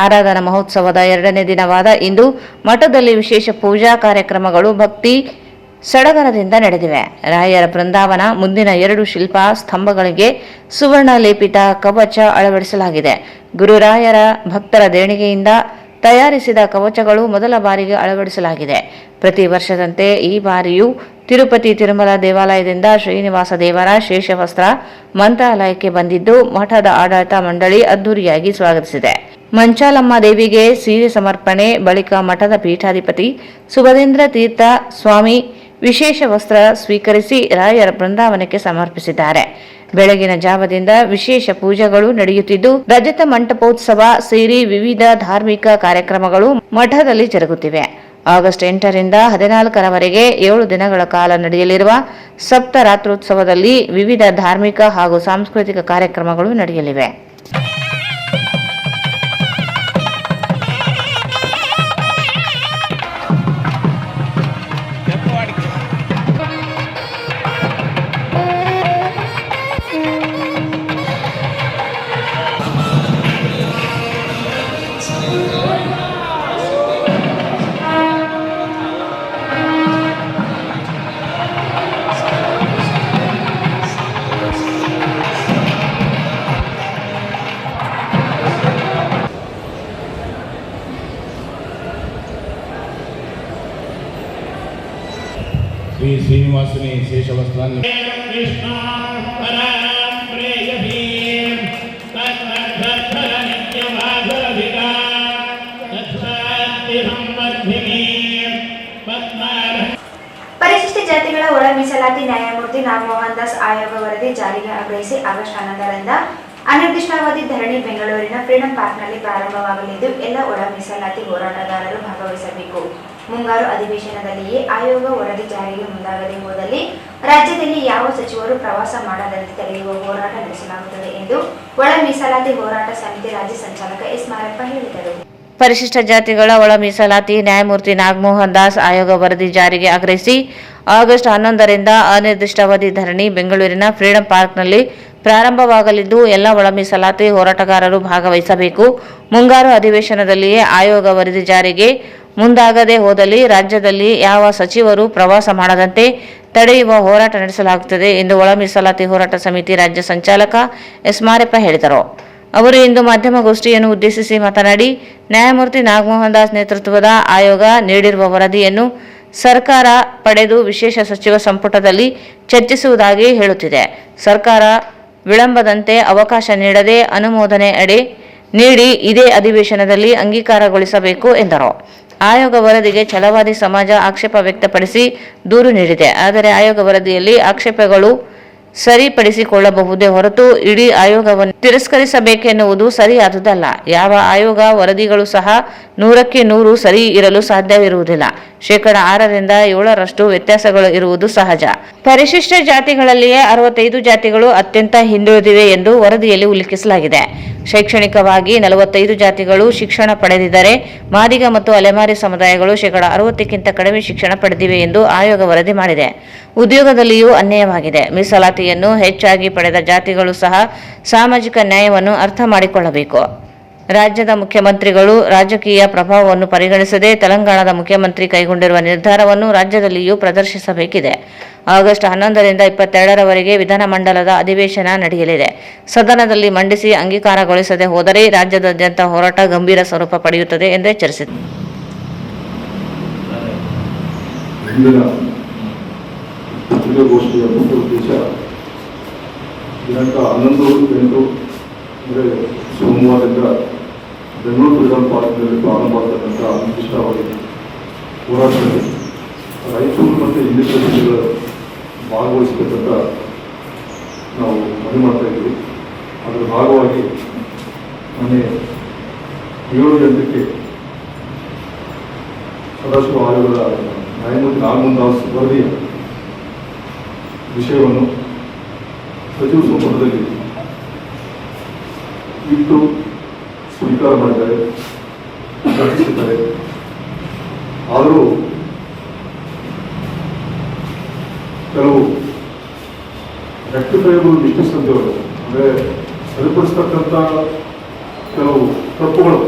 ಆರಾಧನಾ ಮಹೋತ್ಸವದ 2ನೇ ದಿನವಾದ ಇಂದು ಮಠದಲ್ಲಿ ವಿಶೇಷ ಪೂಜಾ ಕಾರ್ಯಕ್ರಮಗಳು ಭಕ್ತಿ ಸಡಗರದಿಂದ ನಡೆದಿವೆ. ರಾಯರ ಬೃಂದಾವನ ಮುಂದಿನ 2 ಶಿಲ್ಪ ಸ್ತಂಭಗಳಿಗೆ ಸುವರ್ಣ ಲೇಪಿತ ಕವಚ ಅಳವಡಿಸಲಾಗಿದೆ. ಗುರುರಾಯರ ಭಕ್ತರ ದೇಣಿಗೆಯಿಂದ ತಯಾರಿಸಿದ ಕವಚಗಳು ಮೊದಲ ಬಾರಿಗೆ ಅಳವಡಿಸಲಾಗಿದೆ. ಪ್ರತಿ ವರ್ಷದಂತೆ ಈ ಬಾರಿಯೂ ತಿರುಪತಿ ತಿರುಮಲ ದೇವಾಲಯದಿಂದ ಶ್ರೀನಿವಾಸ ದೇವರ ಶೇಷವಸ್ತ್ರ ಮಂತ್ರಾಲಯಕ್ಕೆ ಬಂದಿದ್ದು ಮಠದ ಆಡಳಿತ ಮಂಡಳಿ ಅದ್ದೂರಿಯಾಗಿ ಸ್ವಾಗತಿಸಿದೆ. ಮಂಚಾಲಮ್ಮ ದೇವಿಗೆ ಸೀರೆ ಸಮರ್ಪಣೆ ಬಳಿಕ ಮಠದ ಪೀಠಾಧಿಪತಿ ಸುಬದೇಂದ್ರ ತೀರ್ಥ ಸ್ವಾಮಿ ವಿಶೇಷ ವಸ್ತ್ರ ಸ್ವೀಕರಿಸಿ ರಾಯರ ಬೃಂದಾವನಕ್ಕೆ ಸಮರ್ಪಿಸಿದ್ದಾರೆ. ಬೆಳಗಿನ ಜಾವದಿಂದ ವಿಶೇಷ ಪೂಜೆಗಳು ನಡೆಯುತ್ತಿದ್ದು ರಜತ ಮಂಟಪೋತ್ಸವ ಸೇರಿ ವಿವಿಧ ಧಾರ್ಮಿಕ ಕಾರ್ಯಕ್ರಮಗಳು ಮಠದಲ್ಲಿ ಜರುಗುತ್ತಿವೆ. ಆಗಸ್ಟ್ 8ರಿಂದ 14ರವರೆಗೆ 7 ದಿನಗಳ ಕಾಲ ನಡೆಯಲಿರುವ ಸಪ್ತರಾತ್ರೋತ್ಸವದಲ್ಲಿ ವಿವಿಧ ಧಾರ್ಮಿಕ ಹಾಗೂ ಸಾಂಸ್ಕೃತಿಕ ಕಾರ್ಯಕ್ರಮಗಳು ನಡೆಯಲಿವೆ. శ్రీ శ్రీనివాసుని శేషవస్త్రాన్ని ಪರಿಶಿಷ್ಟ ಜಾತಿಗಳ ಒಳ ಮೀಸಲಾತಿ ನ್ಯಾಯಮೂರ್ತಿ ನಾಗಮೋಹನ್ ದಾಸ್ ಆಯೋಗ ವರದಿ ಜಾರಿಗೆ ಆಗ್ರಹಿಸಿ ಆಗಸ್ಟ್ 11ರಿಂದ ಅನಿರ್ದಿಷ್ಟಾವಧಿ ಧರಣಿ ಬೆಂಗಳೂರಿನ ಫ್ರೀಡಂ ಪಾರ್ಕ್ನಲ್ಲಿ ಪ್ರಾರಂಭವಾಗಲಿದ್ದು ಎಲ್ಲ ಒಳ ಮೀಸಲಾತಿ ಹೋರಾಟಗಾರರು ಭಾಗವಹಿಸಬೇಕು. ಮುಂಗಾರು ಅಧಿವೇಶನದಲ್ಲಿಯೇ ಆಯೋಗ ವರದಿ ಜಾರಿಗೆ ಮುಂದಾಗದೆ ಹೋದಲ್ಲಿ ರಾಜ್ಯದಲ್ಲಿ ಯಾವ ಸಚಿವರು ಪ್ರವಾಸ ಮಾಡದಂತೆ ತಡೆಯುವ ಹೋರಾಟ ನಡೆಸಲಾಗುತ್ತದೆ ಎಂದು ಒಳ ಮೀಸಲಾತಿ ಹೋರಾಟ ಸಮಿತಿ ರಾಜ್ಯ ಸಂಚಾಲಕ ಎಸ್ ಮಾರಪ್ಪ ಹೇಳಿದರು. ಪರಿಶಿಷ್ಟ ಜಾತಿಗಳ ಒಳ ಮೀಸಲಾತಿ ನ್ಯಾಯಮೂರ್ತಿ ನಾಗಮೋಹನ್ ದಾಸ್ ಆಯೋಗ ವರದಿ ಜಾರಿಗೆ ಆಗ್ರಹಿಸಿ ಆಗಸ್ಟ್ 11ರಿಂದ ಅನಿರ್ದಿಷ್ಟಾವಧಿ ಧರಣಿ ಬೆಂಗಳೂರಿನ ಫ್ರೀಡಂ ಪಾರ್ಕ್ನಲ್ಲಿ ಪ್ರಾರಂಭವಾಗಲಿದ್ದು ಎಲ್ಲ ಒಳ ಮೀಸಲಾತಿ ಹೋರಾಟಗಾರರು ಭಾಗವಹಿಸಬೇಕು. ಮುಂಗಾರು ಅಧಿವೇಶನದಲ್ಲಿಯೇ ಆಯೋಗ ವರದಿ ಜಾರಿಗೆ ಮುಂದಾಗದೆ ಹೋದಲ್ಲಿ ರಾಜ್ಯದಲ್ಲಿ ಯಾವ ಸಚಿವರು ಪ್ರವಾಸ ಮಾಡದಂತೆ ತಡೆಯುವ ಹೋರಾಟ ನಡೆಸಲಾಗುತ್ತದೆ ಎಂದು ಒಳ ಮೀಸಲಾತಿ ಹೋರಾಟ ಸಮಿತಿ ರಾಜ್ಯ ಸಂಚಾಲಕ ಎಸ್ ಮಾರಪ್ಪ ಹೇಳಿದರು. ಅವರು ಇಂದು ಮಾಧ್ಯಮಗೋಷ್ಠಿಯನ್ನು ಉದ್ದೇಶಿಸಿ ಮಾತನಾಡಿ, ನ್ಯಾಯಮೂರ್ತಿ ನಾಗಮೋಹನ್ ದಾಸ್ ನೇತೃತ್ವದ ಆಯೋಗ ನೀಡಿರುವ ವರದಿಯನ್ನು ಸರ್ಕಾರ ಪಡೆದು ವಿಶೇಷ ಸಚಿವ ಸಂಪುಟದಲ್ಲಿ ಚರ್ಚಿಸುವುದಾಗಿ ಹೇಳುತ್ತಿದೆ. ಸರ್ಕಾರ ವಿಳಂಬದಂತೆ ಅವಕಾಶ ನೀಡದೆ ಅನುಮೋದನೆ ನೀಡಿ ಇದೇ ಅಧಿವೇಶನದಲ್ಲಿ ಅಂಗೀಕಾರಗೊಳಿಸಬೇಕು ಎಂದರು. ಆಯೋಗ ವರದಿಗೆ ಛಲವಾದಿ ಸಮಾಜ ಆಕ್ಷೇಪ ವ್ಯಕ್ತಪಡಿಸಿ ದೂರು ನೀಡಿದೆ. ಆದರೆ ಆಯೋಗ ವರದಿಯಲ್ಲಿ ಆಕ್ಷೇಪಗಳು ಸರಿಪಡಿಸಿಕೊಳ್ಳಬಹುದೇ ಹೊರತು ಇಡೀ ಆಯೋಗವನ್ನು ತಿರಸ್ಕರಿಸಬೇಕೆನ್ನುವುದು ಸರಿಯಾದುದಲ್ಲ. ಯಾವ ಆಯೋಗ ವರದಿಗಳು ಸಹ 100ಕ್ಕೆ 100 ಸರಿ ಇರಲು ಸಾಧ್ಯವಿರುವುದಿಲ್ಲ. 6ರಿಂದ 7% ವ್ಯತ್ಯಾಸಗಳು ಇರುವುದು ಸಹಜ. ಪರಿಶಿಷ್ಟ ಜಾತಿಗಳಲ್ಲಿಯೇ 65 ಜಾತಿಗಳು ಅತ್ಯಂತ ಹಿಂದುಳಿದಿವೆ ಎಂದು ವರದಿಯಲ್ಲಿ ಉಲ್ಲೇಖಿಸಲಾಗಿದೆ. ಶೈಕ್ಷಣಿಕವಾಗಿ 45 ಜಾತಿಗಳು ಶಿಕ್ಷಣ ಪಡೆದಿದ್ದರೆ ಮಾದಿಗ ಮತ್ತು ಅಲೆಮಾರಿ ಸಮುದಾಯಗಳು 60ಕ್ಕಿಂತ ಕಡಿಮೆ ಶಿಕ್ಷಣ ಪಡೆದಿವೆ ಎಂದು ಆಯೋಗ ವರದಿ ಮಾಡಿದೆ. ಉದ್ಯೋಗದಲ್ಲಿಯೂ ಅನ್ಯಾಯವಾಗಿದೆ. ಮೀಸಲಾತಿಯನ್ನು ಹೆಚ್ಚಾಗಿ ಪಡೆದ ಜಾತಿಗಳು ಸಹ ಸಾಮಾಜಿಕ ನ್ಯಾಯವನ್ನು ಅರ್ಥ ಮಾಡಿಕೊಳ್ಳಬೇಕು. ರಾಜ್ಯದ ಮುಖ್ಯಮಂತ್ರಿಗಳು ರಾಜಕೀಯ ಪ್ರಭಾವವನ್ನು ಪರಿಗಣಿಸದೆ ತೆಲಂಗಾಣದ ಮುಖ್ಯಮಂತ್ರಿ ಕೈಗೊಂಡಿರುವ ನಿರ್ಧಾರವನ್ನು ರಾಜ್ಯದಲ್ಲಿಯೂ ಪ್ರದರ್ಶಿಸಬೇಕಿದೆ. ಆಗಸ್ಟ್ 11ರಿಂದ 22ರವರೆಗೆ ವಿಧಾನಮಂಡಲದ ಅಧಿವೇಶನ ನಡೆಯಲಿದೆ. ಸದನದಲ್ಲಿ ಮಂಡಿಸಿ ಅಂಗೀಕಾರಗೊಳಿಸದೆ ಹೋದರೆ ರಾಜ್ಯಾದ್ಯಂತ ಹೋರಾಟ ಗಂಭೀರ ಸ್ವರೂಪ ಪಡೆಯುತ್ತದೆ ಎಂದು ಎಚ್ಚರಿಸಿದರು. ಇಂದಿನ ಪತ್ರಿಕಾಗೋಷ್ಠಿಯ ಮುಖ್ಯ ಉದ್ದೇಶ ದಿನಾಂಕ 11/8 ಅಂದರೆ ಸೋಮವಾರದಿಂದ ಬೆಂಗಳೂರು ಫ್ರೀಡಂ ಪಾರ್ಕ್ನಲ್ಲಿ ಪ್ರಾರಂಭ ಆಗ್ತಕ್ಕಂಥ ಅನಿರ್ದಿಷ್ಟಾವಧಿ ಹೋರಾಟದಲ್ಲಿ ರಾಯಚೂರು ಮತ್ತು ಇನ್ನಿತರ ಜಿಲ್ಲೆಗಳು ಭಾಗವಹಿಸಬೇಕಂತ ನಾವು ಮನವಿ ಮಾಡ್ತಾ ಇದ್ದೀವಿ. ಅದರ ಭಾಗವಾಗಿ ಮೊನ್ನೆ 7 ಗಂಟೆಗೆ ಸದಾಶಿವ ಆಯೋಗದ ನ್ಯಾಯಮೂರ್ತಿ ನಾಗಮೋಹನ್ ದಾಸ್ ವರದಿಯ ವಿಷಯವನ್ನು ಸಚಿವ ಸಂಪುಟದಲ್ಲಿ ಇಟ್ಟು ಸ್ವೀಕಾರ ಮಾಡಿದ್ದಾರೆ, ಚರ್ಚಿಸಿದ್ದಾರೆ. ಆದರೂ ಕೆಲವು ರೆಕ್ಟಿಫೈಬಲ್ ಮಿಸ್ಟೇಕ್ಸ್ ಅಂತೇಳಿ ಅಂದರೆ ಸರಿಪಡಿಸ್ತಕ್ಕಂಥ ಕೆಲವು ತಪ್ಪುಗಳು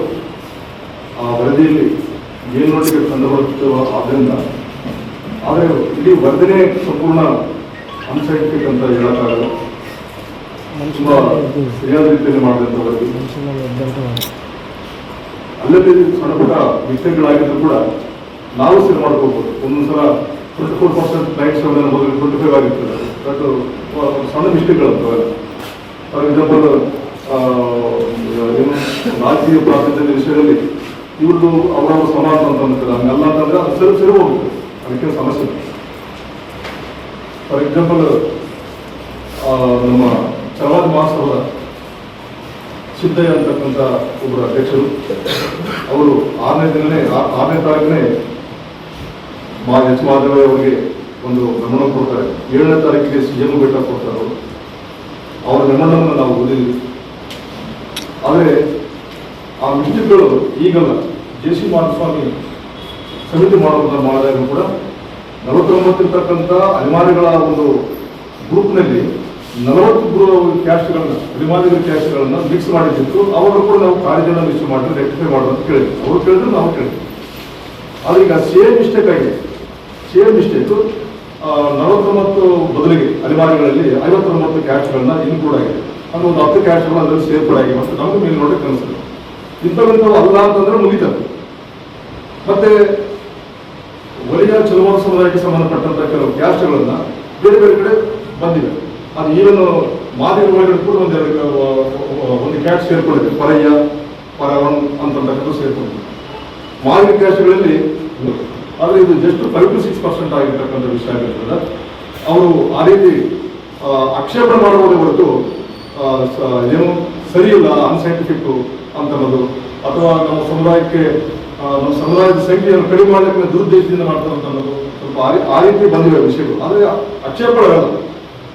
ಆ ವರದಿಯಲ್ಲಿ ಮೇಲ್ನೋಟಿಗೆ ಕಂಡುಬರುತ್ತಿರುವ ಆದ್ದರಿಂದ, ಆದರೆ ಇಡೀ ವರದಿನೇ ಸಂಪೂರ್ಣ ಅನ್ಸೈಂಟಿಫಿಕ್ ಅಂತ ಹೇಳೋಕ್ಕಾಗಲ್ಲ. ತುಂಬ ಸರಿಯಾದ ರೀತಿಯಲ್ಲಿ ಮಾಡಿದಂಥ ವರದಿ. ಅಲ್ಲಲ್ಲಿ ಸಣ್ಣ ಪುಟ್ಟ ಮಿಸ್ಟೇಕ್ಗಳಾಗಿದ್ರು ಕೂಡ ನಾವು ಸರಿ ಮಾಡ್ಕೋಬೋದು. ಒಂದೊಂದ್ಸಲ 24% ಕ್ಲೈಂಟ್ಸ್ ಮೊದಲು 25 ಆಗಿರ್ತದೆ. ಬಟ್ ಸಣ್ಣ ಮಿಸ್ಟೇಕ್ಗಳಂತವೆಲ್ಲ. ಫಾರ್ ಎಕ್ಸಾಂಪಲ್ ಏನು ರಾಜಕೀಯ ಪ್ರಾತಿನಿಧ್ಯದ ವಿಷಯದಲ್ಲಿ ಇವ್ರದ್ದು ಅವರವರು ಸಮಾನ ಅಂತ ಅಂತಾರೆ. ಹಂಗಲ್ಲ ಅಂತಂದ್ರೆ ಅದು ಸರಿ ಹೋಗುತ್ತೆ, ಅದಕ್ಕೆ ಸಮಸ್ಯೆ. ಫಾರ್ ಎಕ್ಸಾಂಪಲ್ ನಮ್ಮ ಚಲವಾದಿ ಮಹಾಸಭಾದ ಸಿದ್ದಯ್ಯ ಅಂತಕ್ಕಂಥ ಒಬ್ಬರು ಅಧ್ಯಕ್ಷರು, ಅವರು 6ನೇ ತಾರೀಕನೇ ಎಚ್ ಮಾಧವ ಅವರಿಗೆ ಒಂದು ಮೆಮೊಂಡಮ್ ಕೊಡ್ತಾರೆ. 7ನೇ ತಾರೀಕಿಗೆ CM ಭೇಟ ಕೊಡ್ತಾರೆ. ಅವರು ಅವರ ಮೆಮೊಂಡಮ್ನ ನಾವು ಓದಿದ್ವಿ. ಆದರೆ ಆ ಮಿಸ್ಟೇಕ್ಗಳು ಈಗಲ್ಲ. JC ಮಾಧುಸ್ವಾಮಿ ಸಮಿತಿ ಮಾಡಿದಾಗ ಕೂಡ 49 ಇರ್ತಕ್ಕಂಥ ಅನಿವಾರ್ಯಗಳ ಒಂದು ಗ್ರೂಪ್ನಲ್ಲಿ 40 ಕ್ಯಾಸ್ಟ್ಗಳನ್ನ ಅನಿವಾರ್ಯ ಕ್ಯಾಸ್ಟ್ಗಳನ್ನ ಮಿಕ್ಸ್ ಮಾಡಿದ್ದು. ಅವರು ಕೂಡ ನಾವು ಕಾರ್ಯಜನ ಮಿಕ್ಸ್ ಮಾಡಿ ರೆಕ್ಟಿಫೈ ಮಾಡೋದು ಅಂತ ಕೇಳಿದ್ವಿ. ಅವ್ರು ಕೇಳಿದ್ರು, ನಾವು ಕೇಳಿದ್ವಿ. ಆದರೆ ಈಗ ಸೇಮ್ ಮಿಸ್ಟೇಕ್ ಆಗಿದೆ. ಸೇಮ್ ಮಿಸ್ಟೇಕು 49 ಬದಲಿಗೆ ಅನಿವಾರ್ಯಗಳಲ್ಲಿ 59 ಕ್ಯಾಸ್ಟ್ಗಳನ್ನ ಇನ್ಕ್ಲೂಡ್ ಆಗಿದೆ. ಅದು ಒಂದು 10 ಕ್ಯಾಸ್ಟ್ಗಳು ಅದರಲ್ಲಿ ಸೇರ್ಪಡಾಗಿವೆ ಮತ್ತು ನಮಗೆ ಮೇಲೆ ನೋಡಕ್ಕೆ ಅನಿಸ್ತದೆ. ಇಂಥವಂಥವು ಅಲ್ಲ ಅಂತಂದ್ರೆ ಮುಗಿತಾರೆ. ಮತ್ತೆ ಒಲಿಯ ಚಲುವಾದ ಸಮುದಾಯಕ್ಕೆ ಸಂಬಂಧಪಟ್ಟಂತ ಕೆಲವು ಕ್ಯಾಸ್ಟ್ಗಳನ್ನ ಬೇರೆ ಬೇರೆ ಕಡೆ ಬಂದಿವೆ. ಅದು ಈವನ್ ಮಾದಿಗ ಒಳಗಡೆ ಕೂಡ ಒಂದು ಕ್ಯಾಸ್ಟ್ ಸೇರ್ಕೊಂಡಿದೆ. ಪರಯ್ಯ, ಪರವನ್ ಅಂತಕ್ಕಂಥ ಸೇರ್ಕೊಂಡಿದೆ ಮಾದಿಗ ಕ್ಯಾಸ್ಟ್ಗಳಲ್ಲಿ. ಆದರೆ ಇದು ಜಸ್ಟ್ 5 to 6% ಆಗಿರ್ತಕ್ಕಂಥ ವಿಷಯ ಆಗಿರ್ತದೆ. ಅವರು ಆ ರೀತಿ ಆಕ್ಷೇಪಣೆ ಮಾಡಬಹುದೇ ಹೊರತು ಏನು ಸರಿ ಇಲ್ಲ, ಅನ್ಸೈಂಟಿಫಿಕ್ ಅಂತ ಅನ್ನೋದು, ಅಥವಾ ನಮ್ಮ ಸಮುದಾಯದ ಸಂಖ್ಯೆಯನ್ನು ಕಡಿಮೆ ಮಾಡಲಿಕ್ಕೆ ದುರುದ್ದೇಶದಿಂದ ಮಾಡ್ತಾರಂತ ಅನ್ನೋದು ಸ್ವಲ್ಪ ಆ ರೀತಿ ಬಂದಿವೆ ವಿಷಯಗಳು. ಆದರೆ ಆಕ್ಷೇಪಣೆಗಳಲ್ಲ,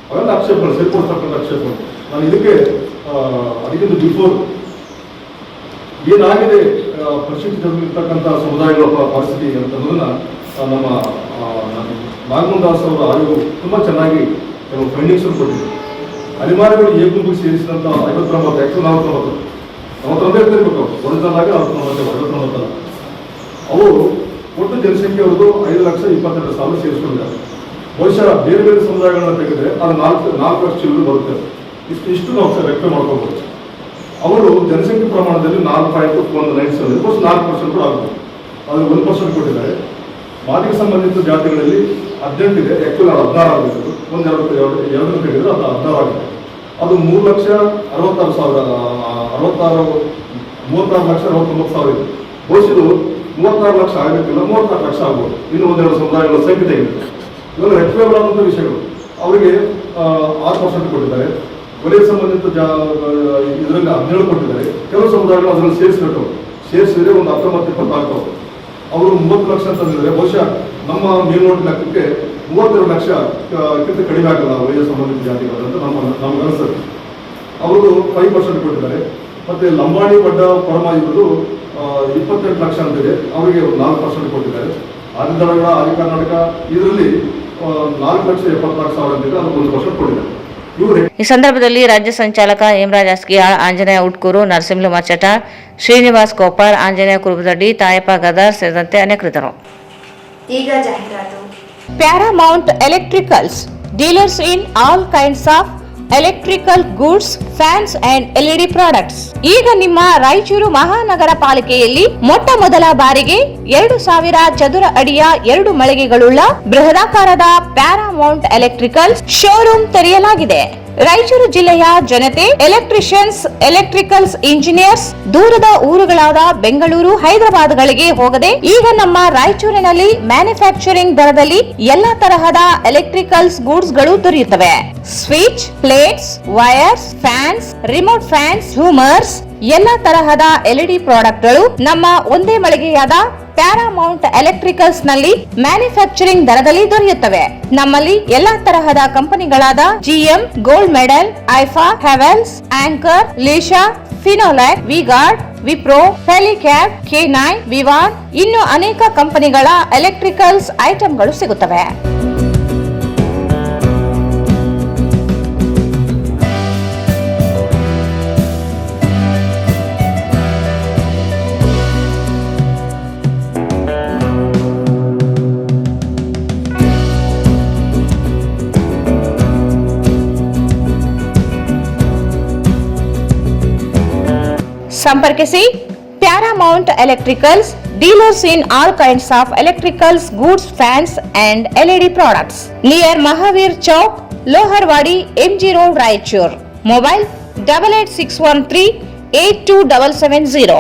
ಅವೆಲ್ಲ ಆಕ್ಷೇಪಣೆ, ಸೇರ್ಕೊಳ್ತಕ್ಕಂಥ ಆಕ್ಷೇಪಣೆ. ನಾನು ಅದಕ್ಕಿಂತ ಬಿಫೋರ್ ಏನಾಗಿದೆ ಪರಿಶಿಷ್ಟರಿರ್ತಕ್ಕಂಥ ಸಮುದಾಯಗಳ ಪರಿಸ್ಥಿತಿ ಅಂತನ್ನೋದನ್ನ ನಮ್ಮ ನಾಗಮೋಹನ್ ದಾಸ್ ಅವರ ಆಯೋಗ ತುಂಬ ಚೆನ್ನಾಗಿ ಕೆಲವು ಫೈಂಡಿಂಗ್ಸ್ ಕೊಟ್ಟಿದೆ. ಅನಿವಾರ್ಯಗಳು ಏ ಗುಂಪಿಗೆ ಸೇರಿಸಿದಂಥ 59, ಆ್ಯಕ್ಚುಲಿ 49 ಇರ್ತಿರ್ಬೇಕು. ಒರಿಜಿನಲ್ ಆಗಿ 59 ಅವು ಒಟ್ಟು ಜನಸಂಖ್ಯೆ ಅವ್ರದ್ದು 5,22,000 ಸೇರಿಸ್ಕೊಂಡಿದ್ದಾರೆ. ಬಹುಶಃ ಬೇರೆ ಬೇರೆ ಸಮುದಾಯಗಳನ್ನ ತೆಗೆದ್ರೆ ಅದು 4 ಲಕ್ಷ ಚಿಲ್ಲರೆ ಬರುತ್ತೆ. ಇಷ್ಟು ನಾವು ರೆಕ್ಟ್ ಮಾಡ್ಕೋಬಹುದು. ಅವರು ಜನಸಂಖ್ಯೆ ಪ್ರಮಾಣದಲ್ಲಿ 4.19 4% ಕೂಡ ಆಗುತ್ತೆ. ಅದು 1% ಕೊಟ್ಟಿದ್ದಾರೆ. ಮಾದಿಗ ಸಂಬಂಧಿತ ಜಾತಿಗಳಲ್ಲಿ 18 ಇದೆ. ಆ್ಯಕ್ಚುಲಿ ಅದು 16 ಆಗಿತ್ತು. ಎರಡನ್ನು ತೆಗೆದ್ರೆ ಅದು 16 ಆಗಿದೆ. ಅದು 3,66,63,69,000 ಇದೆ. ಬಹುಶಃ 36 ಲಕ್ಷ ಆಗಬೇಕಿಲ್ಲ, 34 ಲಕ್ಷ ಆಗ್ಬೋದು. ಇನ್ನು 1-2 ಸಮುದಾಯಗಳ ಸಂಖ್ಯೆ ತೆಗೆದಿದೆ. ಇವಾಗ ರೆಕ್ಟಿಫೈಬಲ್ ಆದಂಥ ವಿಷಯಗಳು ಅವರಿಗೆ 6% ಕೊಟ್ಟಿದ್ದಾರೆ. ವಲಯ ಸಂಬಂಧಿತ ಇದರಲ್ಲಿ 17 ಕೊಟ್ಟಿದ್ದಾರೆ. ಕೆಲವು ಸಮುದಾಯಗಳು ಅದರಲ್ಲಿ ಸೇರಿಸಿದ್ರೆ ಒಂದು 19-20 ಆಗ್ತಾವೆ. ಅವರು 30 ಲಕ್ಷ ಅಂತಂದಿದ್ದಾರೆ. ಬಹುಶಃ ನಮ್ಮ ಮೇಲ್ನೋಟ ಲೆಕ್ಕಕ್ಕೆ 32 ಲಕ್ಷಕ್ಕಿಂತ ಕಡಿಮೆ ಆಗಲ್ಲ ವಲಯ ಸಂಬಂಧಿತ ಜಾತಿಗಳಂತ ನಮ್ಗೆ ಅನಿಸ್ತದೆ. ಅವರು 5% ಕೊಟ್ಟಿದ್ದಾರೆ. ಮತ್ತೆ ಲಂಬಾಣಿ ಬಡ್ಡ ಪರಮ ಇವರು 28 ಲಕ್ಷ ಅಂತಿದೆ. ಅವರಿಗೆ 4% ಕೊಟ್ಟಿದ್ದಾರೆ. ಆದಿದಳಗಳ ಆದಿ ಕರ್ನಾಟಕ ಇದರಲ್ಲಿ 4,70,00,000 ಅಂತಿದೆ. ಅದು 1% ಕೊಟ್ಟಿದ್ದಾರೆ. ಇವರು ಈ ಸಂದರ್ಭದಲ್ಲಿ ರಾಜ್ಯ ಸಂಚಾಲಕ ಹೇಮರಾಜ್ ಅಸ್ಕಿಯಾಳ್, ಆಂಜನೇಯ ಉಟ್ಕೂರು, ನರಸಿಂಹ ಮಚ್ಚಟ, ಶ್ರೀನಿವಾಸ್ ಕೋಪಾರ್, ಆಂಜನೇಯ ಕುರುಬದಡ್ಡಿ, ತಾಯಪ್ಪ ಗದಾರ್ ಸೇರಿದಂತೆ ಅನೇಕರಿದ್ದರು. ಈಗ ಜಾಹೀರಾತು. Paramount Electricals, dealers in all kinds of electrical goods, fans and LED products. ಈಗ ನಿಮ್ಮ ರಾಯಚೂರು ಮಹಾನಗರ ಪಾಲಿಕೆಯಲ್ಲಿ ಮೊಟ್ಟ ಮೊದಲ ಬಾರಿಗೆ 2000 ಚದುರ ಅಡಿಯ 2 ಮಳಿಗೆಗಳುಳ್ಳ ಬೃಹದಾಕಾರದ ಪ್ಯಾರಾಮೌಂಟ್ ಎಲೆಕ್ಟ್ರಿಕಲ್ಸ್ ಶೋರೂಮ್ ತೆರೆಯಲಾಗಿದೆ. ರಾಯಚೂರು ಜಿಲ್ಲೆಯ ಜನತೆ, ಎಲೆಕ್ಟ್ರಿಷಿಯನ್ಸ್, ಎಲೆಕ್ಟ್ರಿಕಲ್ಸ್ ಇಂಜಿನಿಯರ್ಸ್ ದೂರದ ಊರುಗಳಾದ ಬೆಂಗಳೂರು, ಹೈದರಾಬಾದ್ಗಳಿಗೆ ಹೋಗದೆ ಈಗ ನಮ್ಮ ರಾಯಚೂರಿನಲ್ಲಿ ಮ್ಯಾನುಫ್ಯಾಕ್ಚರಿಂಗ್ ದರದಲ್ಲಿ ಎಲ್ಲಾ ತರಹದ ಎಲೆಕ್ಟ್ರಿಕಲ್ಸ್ ಗೂಡ್ಸ್ ಗಳು ದೊರೆಯುತ್ತವೆ. Switch, plates, wires, fans, remote fans, ಝೂಮರ್ಸ್, ಎಲ್ಲಾ ತರಹದ LED ಪ್ರಾಡಕ್ಟ್ ಗಳು ನಮ್ಮ ಒಂದೇ ಮಳಿಗೆಯಾದ ಪ್ಯಾರಾಮೌಂಟ್ ಎಲೆಕ್ಟ್ರಿಕಲ್ಸ್ ನಲ್ಲಿ ಮ್ಯಾನುಫ್ಯಾಕ್ಚರಿಂಗ್ ದರದಲ್ಲಿ ದೊರೆಯುತ್ತವೆ. ನಮ್ಮಲ್ಲಿ ಎಲ್ಲಾ ತರಹದ ಕಂಪನಿಗಳಾದ GM, ಗೋಲ್ಡ್ ಮೆಡಲ್, ಐಫಾ, ಹೆವೆಲ್ಸ್, ಆಂಕರ್, ಲೀಶಾ, ಫಿನೋಲ್ಯಾಕ್, ವಿಗಾರ್ಡ್, ವಿಪ್ರೋ, ಹೆಲಿಕ್ಯಾಬ್, K9, ವಿವಾನ್ ಇನ್ನು ಅನೇಕ ಕಂಪನಿಗಳ ಎಲೆಕ್ಟ್ರಿಕಲ್ಸ್ ಐಟಂಗಳು ಸಿಗುತ್ತವೆ. ಸಂಪರ್ಕಿಸಿ Paramount electricals, dealers in all kinds of electricals goods, fans and LED products, near Mahavir Chowk, Loharwadi, MG road, Raichur. Mobile 8861382770.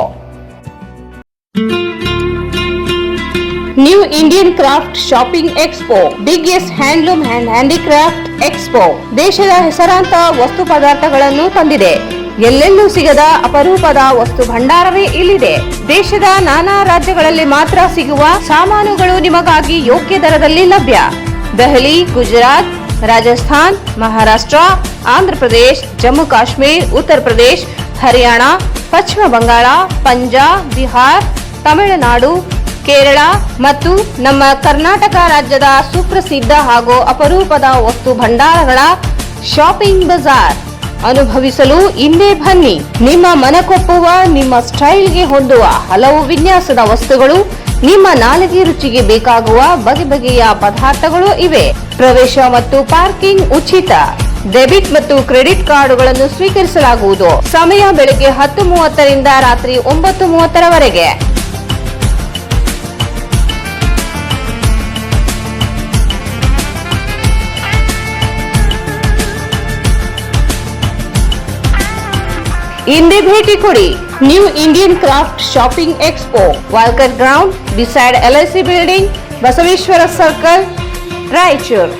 New Indian craft shopping expo, biggest handloom and handicraft expo ದೇಶದ ಹೆಸರಾಂತ ವಸ್ತು ಪದಾರ್ಥಗಳನ್ನು ತಂದಿದೆ. ಎಲ್ಲೆಲ್ಲೂ ಸಿಗದ ಅಪರೂಪದ ವಸ್ತು ಭಂಡಾರವೇ ಇಲ್ಲಿದೆ. ದೇಶದ ನಾನಾ ರಾಜ್ಯಗಳಲ್ಲಿ ಮಾತ್ರ ಸಿಗುವ ಸಾಮಾನುಗಳು ನಿಮಗಾಗಿ ಯೋಗ್ಯ ದರದಲ್ಲಿ ಲಭ್ಯ. ದೆಹಲಿ, ಗುಜರಾತ್, ರಾಜಸ್ಥಾನ್, ಮಹಾರಾಷ್ಟ್ರ, ಆಂಧ್ರಪ್ರದೇಶ್, ಜಮ್ಮು ಕಾಶ್ಮೀರ್, ಉತ್ತರ ಪ್ರದೇಶ್, ಹರಿಯಾಣ, ಪಶ್ಚಿಮ ಬಂಗಾಳ, ಪಂಜಾಬ್, ಬಿಹಾರ್, ತಮಿಳುನಾಡು, ಕೇರಳ ಮತ್ತು ನಮ್ಮ ಕರ್ನಾಟಕ ರಾಜ್ಯದ ಸುಪ್ರಸಿದ್ಧ ಹಾಗೂ ಅಪರೂಪದ ವಸ್ತು ಭಂಡಾರಗಳ ಶಾಪಿಂಗ್ ಬಜಾರ್ ಅನುಭವಿಸಲು ಇಂದೇ ಬನ್ನಿ. ನಿಮ್ಮ ಮನಕೊಪ್ಪುವ, ನಿಮ್ಮ ಸ್ಟೈಲ್ಗೆ ಹೊಂದುವ ಹಲವು ವಿನ್ಯಾಸದ ವಸ್ತುಗಳು, ನಿಮ್ಮ ನಾಲಿಗೆ ರುಚಿಗೆ ಬೇಕಾಗುವ ಬಗೆ ಬಗೆಯ ಪದಾರ್ಥಗಳು ಇವೆ. ಪ್ರವೇಶ ಮತ್ತು ಪಾರ್ಕಿಂಗ್ ಉಚಿತ. ಡೆಬಿಟ್ ಮತ್ತು ಕ್ರೆಡಿಟ್ ಕಾರ್ಡುಗಳನ್ನು ಸ್ವೀಕರಿಸಲಾಗುವುದು. ಸಮಯ ಬೆಳಗ್ಗೆ 10:30 ರಾತ್ರಿ 9:30 ಇಂದೇ ಭೇಟಿ ಕೊಡಿ. New Indian craft shopping expo, Walker ground, beside LIC building, Basaveshwara circle, Raichur.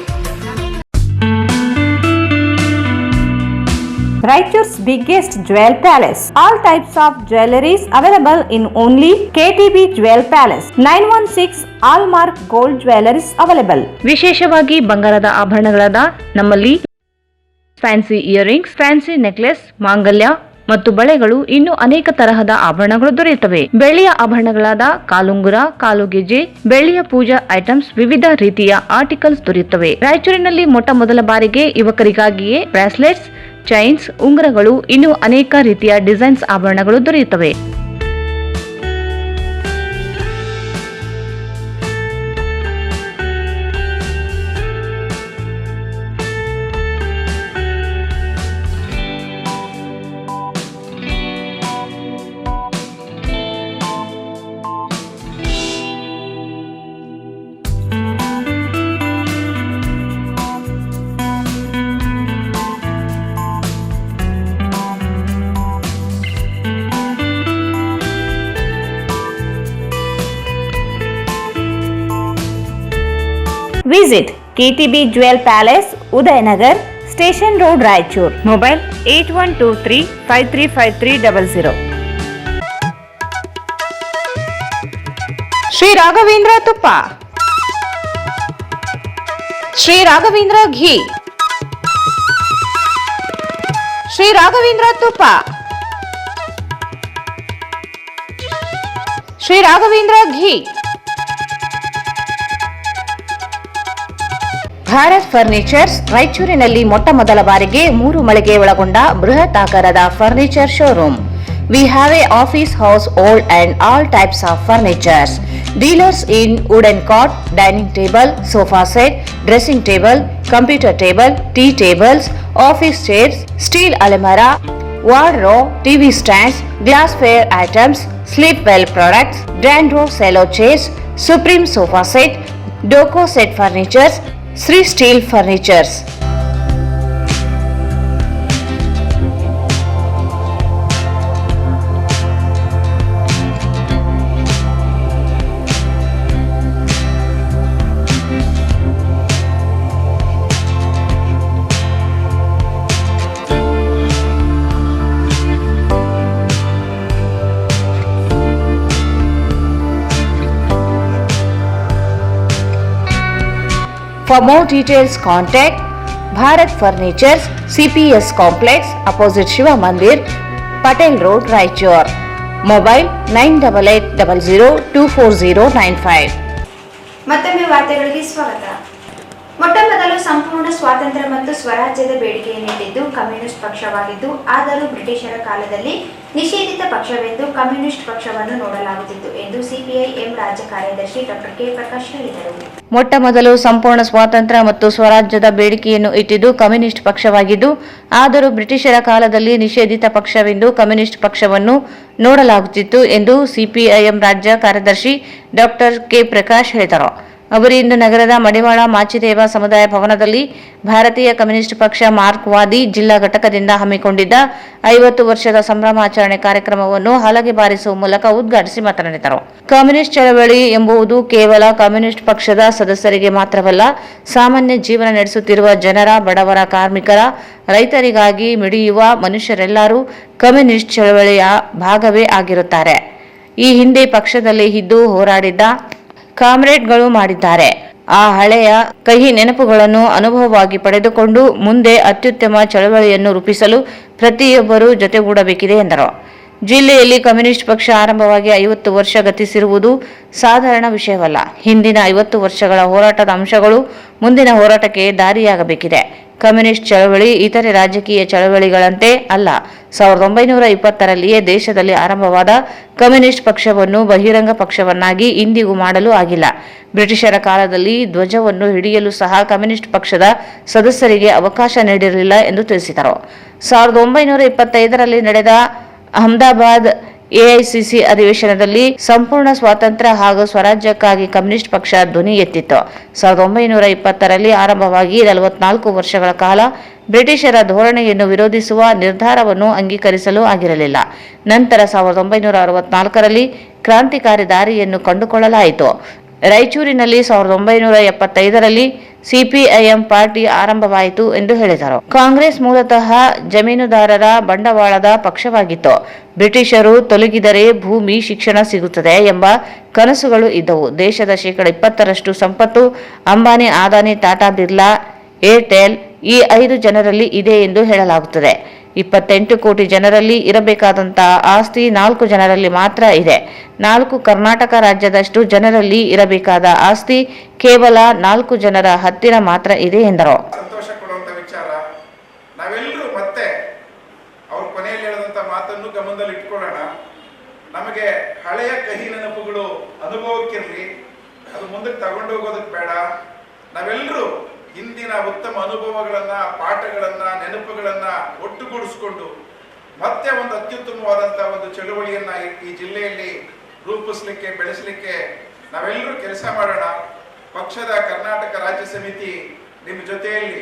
Raichur's biggest jewel palace. All types of jewelries available in only KTB Jewel Palace. 916 Allmark Gold Jewelries available. ವಿಶೇಷವಾಗಿ ಬಂಗಾರದ ಆಭರಣಗಳಾದ ನಮ್ಮಲ್ಲಿ ಫ್ಯಾನ್ಸಿ ಇಯರಿಂಗ್ಸ್, ಫ್ಯಾನ್ಸಿ ನೆಕ್ಲೆಸ್, ಮಾಂಗಲ್ಯ ಮತ್ತು ಬಳೆಗಳು ಇನ್ನೂ ಅನೇಕ ತರಹದ ಆಭರಣಗಳು ದೊರೆಯುತ್ತವೆ. ಬೆಳ್ಳಿಯ ಆಭರಣಗಳಾದ ಕಾಲುಂಗುರ, ಕಾಲುಗೆಜೆ, ಬೆಳ್ಳಿಯ ಪೂಜಾ ಐಟಮ್ಸ್, ವಿವಿಧ ರೀತಿಯ ಆರ್ಟಿಕಲ್ಸ್ ದೊರೆಯುತ್ತವೆ. ರಾಯಚೂರಿನಲ್ಲಿ ಮೊಟ್ಟ ಮೊದಲ ಬಾರಿಗೆ ಯುವಕರಿಗಾಗಿಯೇ ಬ್ರಾಸ್ಲೆಟ್ಸ್, ಚೈನ್ಸ್, ಉಂಗುರಗಳು ಇನ್ನೂ ಅನೇಕ ರೀತಿಯ ಡಿಸೈನ್ಸ್ ಆಭರಣಗಳು ದೊರೆಯುತ್ತವೆ. Visit KTB Jewel Palace, Udayanagar, Station Road, Raichur. Mobile 8123535300. Shri Raghavendra ತುಪ್ಪ, ಶ್ರೀ ರಾಘವೇಂದ್ರ ಘೀ, ಶ್ರೀ ರಾಘವೇಂದ್ರ ತುಪ್ಪ, ಶ್ರೀ ರಾಘವೇಂದ್ರ ಘೀ, ಭಾರತ್ ಫರ್ನಿಚರ್ಸ್ ರಾಯಚೂರಿನಲ್ಲಿ ಮೊಟ್ಟ ಮೊದಲ ಬಾರಿಗೆ 3 ಮಳಿಗೆ ಒಳಗೊಂಡ ಬೃಹತ್ ಆಕಾರದ furniture showroom. We have a office, house, old and all types of furnitures. Dealers in wooden cot, dining table, sofa set, dressing table, computer table, tea tables, office chairs, steel almirah, wardrobe, TV stands, glassware items, sleepwell products, dandruff cello chairs, Supreme sofa set, Doco set furnitures, Sri Steel Furnitures. For more details, contact Bharat Furnitures, CPS Complex, opposite Shiva Mandir, Patel Road, Raichur. Mobile 9880024095. ಮತ್ತೊಮ್ಮೆ ವಾರ್ತೆಗಳಿಗೆ ಸ್ವಾಗತ. ಮೊಟ್ಟಮೊದಲು ಸಂಪೂರ್ಣ ಸ್ವಾತಂತ್ರ್ಯ ಮತ್ತು ಸ್ವರಾಜ್ಯದ ಬೇಡಿಕೆಯನ್ನಿಟ್ಟಿದ್ದು communist ಪಕ್ಷವಾಗಿದ್ದು, ಆದರೂ ಬ್ರಿಟಿಷರ ಕಾಲದಲ್ಲಿ ನಿಷೇಧಿತ ಪಕ್ಷವೆಂದು ಕಮ್ಯುನಿಸ್ಟ್ ಪಕ್ಷವನ್ನು ನೋಡಲಾಗುತ್ತಿತ್ತು ಎಂದು ಸಿಪಿಐಎಂ ರಾಜ್ಯ ಕಾರ್ಯದರ್ಶಿ ಡಾಕ್ಟರ್ ಕೆ ಪ್ರಕಾಶ್ ಹೇಳಿದರು. ಮೊಟ್ಟ ಮೊದಲು ಸಂಪೂರ್ಣ ಸ್ವಾತಂತ್ರ್ಯ ಮತ್ತು ಸ್ವರಾಜ್ಯದ ಬೇಡಿಕೆಯನ್ನು ಇಟ್ಟಿದ್ದು ಕಮ್ಯುನಿಸ್ಟ್ ಪಕ್ಷವಾಗಿದ್ದು, ಆದರೂ ಬ್ರಿಟಿಷರ ಕಾಲದಲ್ಲಿ ನಿಷೇಧಿತ ಪಕ್ಷವೆಂದು ಕಮ್ಯುನಿಸ್ಟ್ ಪಕ್ಷವನ್ನು ನೋಡಲಾಗುತ್ತಿತ್ತು ಎಂದು ಸಿಪಿಐಎಂ ರಾಜ್ಯ ಕಾರ್ಯದರ್ಶಿ ಡಾಕ್ಟರ್ ಕೆ ಪ್ರಕಾಶ್ ಹೇಳಿದರು. ಅವರು ಇಂದು ನಗರದ ಮಡಿವಾಳ ಮಾಚಿದೇವ ಸಮುದಾಯ ಭವನದಲ್ಲಿ ಭಾರತೀಯ ಕಮ್ಯುನಿಸ್ಟ್ ಪಕ್ಷ ಮಾರ್ಕ್ವಾದಿ ಜಿಲ್ಲಾ ಘಟಕದಿಂದ ಹಮ್ಮಿಕೊಂಡಿದ್ದ 50 ವರ್ಷದ ಸಂಭ್ರಮಾಚರಣೆ ಕಾರ್ಯಕ್ರಮವನ್ನು ಹಲಗೆ ಬಾರಿಸುವ ಮೂಲಕ ಉದ್ಘಾಟಿಸಿ ಮಾತನಾಡಿದರು. ಕಮ್ಯುನಿಸ್ಟ್ ಚಳವಳಿ ಎಂಬುದು ಕೇವಲ ಕಮ್ಯುನಿಸ್ಟ್ ಪಕ್ಷದ ಸದಸ್ಯರಿಗೆ ಮಾತ್ರವಲ್ಲ, ಸಾಮಾನ್ಯ ಜೀವನ ನಡೆಸುತ್ತಿರುವ ಜನರ, ಬಡವರ, ಕಾರ್ಮಿಕರ, ರೈತರಿಗಾಗಿ ಮಿಡಿಯುವ ಮನುಷ್ಯರೆಲ್ಲರೂ ಕಮ್ಯುನಿಸ್ಟ್ ಚಳವಳಿಯ ಭಾಗವೇ ಆಗಿರುತ್ತಾರೆ. ಈ ಹಿಂದೆ ಪಕ್ಷದಲ್ಲಿ ಇದ್ದು ಹೋರಾಡಿದ್ದ ಕಾಮ್ರೇಡ್ಗಳು ಮಾಡಿದ್ದಾರೆ. ಆ ಹಳೆಯ ಕಹಿ ನೆನಪುಗಳನ್ನು ಅನುಭವವಾಗಿ ಪಡೆದುಕೊಂಡು ಮುಂದೆ ಅತ್ಯುತ್ತಮ ಚಳವಳಿಯನ್ನು ರೂಪಿಸಲು ಪ್ರತಿಯೊಬ್ಬರೂ ಜೊತೆಗೂಡಬೇಕಿದೆ ಎಂದರು. ಜಿಲ್ಲೆಯಲ್ಲಿ ಕಮ್ಯುನಿಸ್ಟ್ ಪಕ್ಷ ಆರಂಭವಾಗಿ 50 ವರ್ಷ ಗತಿಸಿರುವುದು ಸಾಧಾರಣ ವಿಷಯವಲ್ಲ. ಹಿಂದಿನ 50 ವರ್ಷಗಳ ಹೋರಾಟದ ಅಂಶಗಳು ಮುಂದಿನ ಹೋರಾಟಕ್ಕೆ ದಾರಿಯಾಗಬೇಕಿದೆ. ಕಮ್ಯುನಿಸ್ಟ್ ಚಳವಳಿ ಇತರೆ ರಾಜಕೀಯ ಚಳವಳಿಗಳಂತೆ ಅಲ್ಲ. 1920ರಲ್ಲಿಯೇ ದೇಶದಲ್ಲಿ ಆರಂಭವಾದ ಕಮ್ಯುನಿಸ್ಟ್ ಪಕ್ಷವನ್ನು ಬಹಿರಂಗ ಪಕ್ಷವನ್ನಾಗಿ ಇಂದಿಗೂ ಮಾಡಲು ಆಗಿಲ್ಲ. ಬ್ರಿಟಿಷರ ಕಾಲದಲ್ಲಿ ಧ್ವಜವನ್ನು ಹಿಡಿಯಲು ಸಹ ಕಮ್ಯುನಿಸ್ಟ್ ಪಕ್ಷದ ಸದಸ್ಯರಿಗೆ ಅವಕಾಶ ನೀಡಿರಲಿಲ್ಲ ಎಂದು ತಿಳಿಸಿದರು. 1925ರಲ್ಲಿ ನಡೆದ ಅಹಮದಾಬಾದ್ ಎಐಸಿಸಿ ಅಧಿವೇಶನದಲ್ಲಿ ಸಂಪೂರ್ಣ ಸ್ವಾತಂತ್ರ್ಯ ಹಾಗೂ ಸ್ವರಾಜ್ಯಕ್ಕಾಗಿ ಕಮ್ಯುನಿಸ್ಟ್ ಪಕ್ಷ ಧ್ವನಿ ಎತ್ತಿತ್ತು. 1920ರಲ್ಲಿ ಆರಂಭವಾಗಿ 44 ವರ್ಷಗಳ ಕಾಲ ಬ್ರಿಟಿಷರ ಧೋರಣೆಯನ್ನು ವಿರೋಧಿಸುವ ನಿರ್ಧಾರವನ್ನು ಅಂಗೀಕರಿಸಲು ಆಗಿರಲಿಲ್ಲ. ನಂತರ 1964ರಲ್ಲಿ ಕ್ರಾಂತಿಕಾರಿ ದಾರಿಯನ್ನು ಕಂಡುಕೊಳ್ಳಲಾಯಿತು. ರಾಯಚೂರಿನಲ್ಲಿ 1975ರಲ್ಲಿ ಸಿಪಿಐಎಂ ಪಾರ್ಟಿ ಆರಂಭವಾಯಿತು ಎಂದು ಹೇಳಿದರು. ಕಾಂಗ್ರೆಸ್ ಮೂಲತಃ ಜಮೀನುದಾರರ ಬಂಡವಾಳದ ಪಕ್ಷವಾಗಿತ್ತು. ಬ್ರಿಟಿಷರು ತೊಲಗಿದರೆ ಭೂಮಿ, ಶಿಕ್ಷಣ ಸಿಗುತ್ತದೆ ಎಂಬ ಕನಸುಗಳು ಇದ್ದವು. ದೇಶದ 20% ಸಂಪತ್ತು ಅಂಬಾನಿ, ಅದಾನಿ, ಟಾಟಾ, ಬಿರ್ಲಾ, ಏರ್ಟೆಲ್ ಈ 5 ಜನರಲ್ಲಿ ಇದೆ ಎಂದು ಹೇಳಲಾಗುತ್ತದೆ. 28 ಕೋಟಿ ಜನರಲ್ಲಿ ಇರಬೇಕಾದಂತಹ ಆಸ್ತಿ 4 ಜನರಲ್ಲಿ ಮಾತ್ರ ಇದೆ. 4 ಕರ್ನಾಟಕ ರಾಜ್ಯದಷ್ಟು ಜನರಲ್ಲಿ ಇರಬೇಕಾದ ಆಸ್ತಿ ಕೇವಲ 4 ಜನರ ಹತ್ತಿರ ಮಾತ್ರ ಇದೆ ಎಂದರು. ಸಂತೋಷ ಕೊಡುವಂತ ವಿಚಾರ. ನಾವೆಲ್ಲರೂ ಮತ್ತೆ ಅವ್ರ ಕೊನೆಯಲ್ಲಿ ಹೇಳಿದಂತ ಮಾತನ್ನು ಗಮನದಲ್ಲಿ ಇಟ್ಕೊಳ್ಳೋಣ. ನಮಗೆ ಹಳೆಯ ಕಹಿ ನೆನಪುಗಳು ಅನುಭವಕ್ಕಿರಲಿ, ಅದು ಮುಂದಕ್ಕೆ ತಗೊಂಡು ಹೋಗೋದಕ್ಕೆ ಬೇಡ. ನಾವೆಲ್ಲರೂ ಹಿಂದಿನ ಉತ್ತಮ ಅನುಭವಗಳನ್ನ, ಪಾಠಗಳನ್ನ, ನೆನಪುಗಳನ್ನ ಒಟ್ಟುಗೂಡಿಸ್ಕೊಂಡು ಮತ್ತೆ ಒಂದು ಅತ್ಯುತ್ತಮವಾದಂತಹ ಒಂದು ಚಳುವಳಿಯನ್ನ ಈ ಜಿಲ್ಲೆಯಲ್ಲಿ ರೂಪಿಸ್ಲಿಕ್ಕೆ, ಬೆಳೆಸಲಿಕ್ಕೆ ನಾವೆಲ್ಲರೂ ಕೆಲಸ ಮಾಡೋಣ. ಪಕ್ಷದ ಕರ್ನಾಟಕ ರಾಜ್ಯ ಸಮಿತಿ ನಿಮ್ಮ ಜೊತೆಯಲ್ಲಿ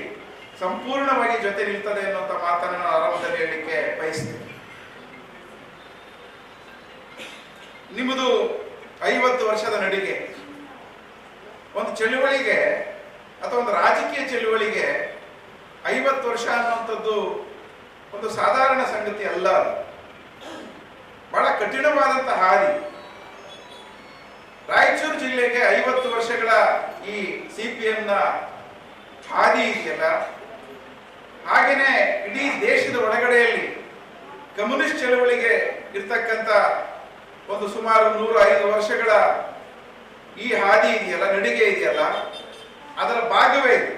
ಸಂಪೂರ್ಣವಾಗಿ ಜೊತೆ ನಿಲ್ತದೆ ಅನ್ನುವಂಥ ಮಾತನ್ನು ನಾನು ಆರಂಭದಲ್ಲಿ ಹೇಳಲಿಕ್ಕೆ ಬಯಸ್ತೀನಿ. ನಿಮ್ಮದು 50 ವರ್ಷದ ನಡಿಗೆ, ಒಂದು ಚಳುವಳಿಗೆ ಅಥವಾ ಒಂದು ರಾಜಕೀಯ ಚಳುವಳಿಗೆ 50 ವರ್ಷ ಅನ್ನುವಂಥದ್ದು ಒಂದು ಸಾಧಾರಣ ಸಂಗತಿ ಅಲ್ಲ. ಬಹಳ ಕಠಿಣವಾದಂತಹ ಹಾದಿ. ರಾಯಚೂರು ಜಿಲ್ಲೆಗೆ 50 ವರ್ಷಗಳ ಈ ಸಿಪಿಎಂನ ಹಾದಿ ಇದೆಯಲ್ಲ, ಹಾಗೇನೆ ಇಡೀ ದೇಶದ ಒಳಗಡೆಯಲ್ಲಿ ಕಮ್ಯುನಿಸ್ಟ್ ಚಳವಳಿಗೆ ಇರ್ತಕ್ಕಂಥ ಒಂದು ಸುಮಾರು 105 ವರ್ಷಗಳ ಈ ಹಾದಿ ಇದೆಯಲ್ಲ, ನಡಿಗೆ ಇದೆಯಲ್ಲ, ಅದರ ಭಾಗವೇ ಇದೆ.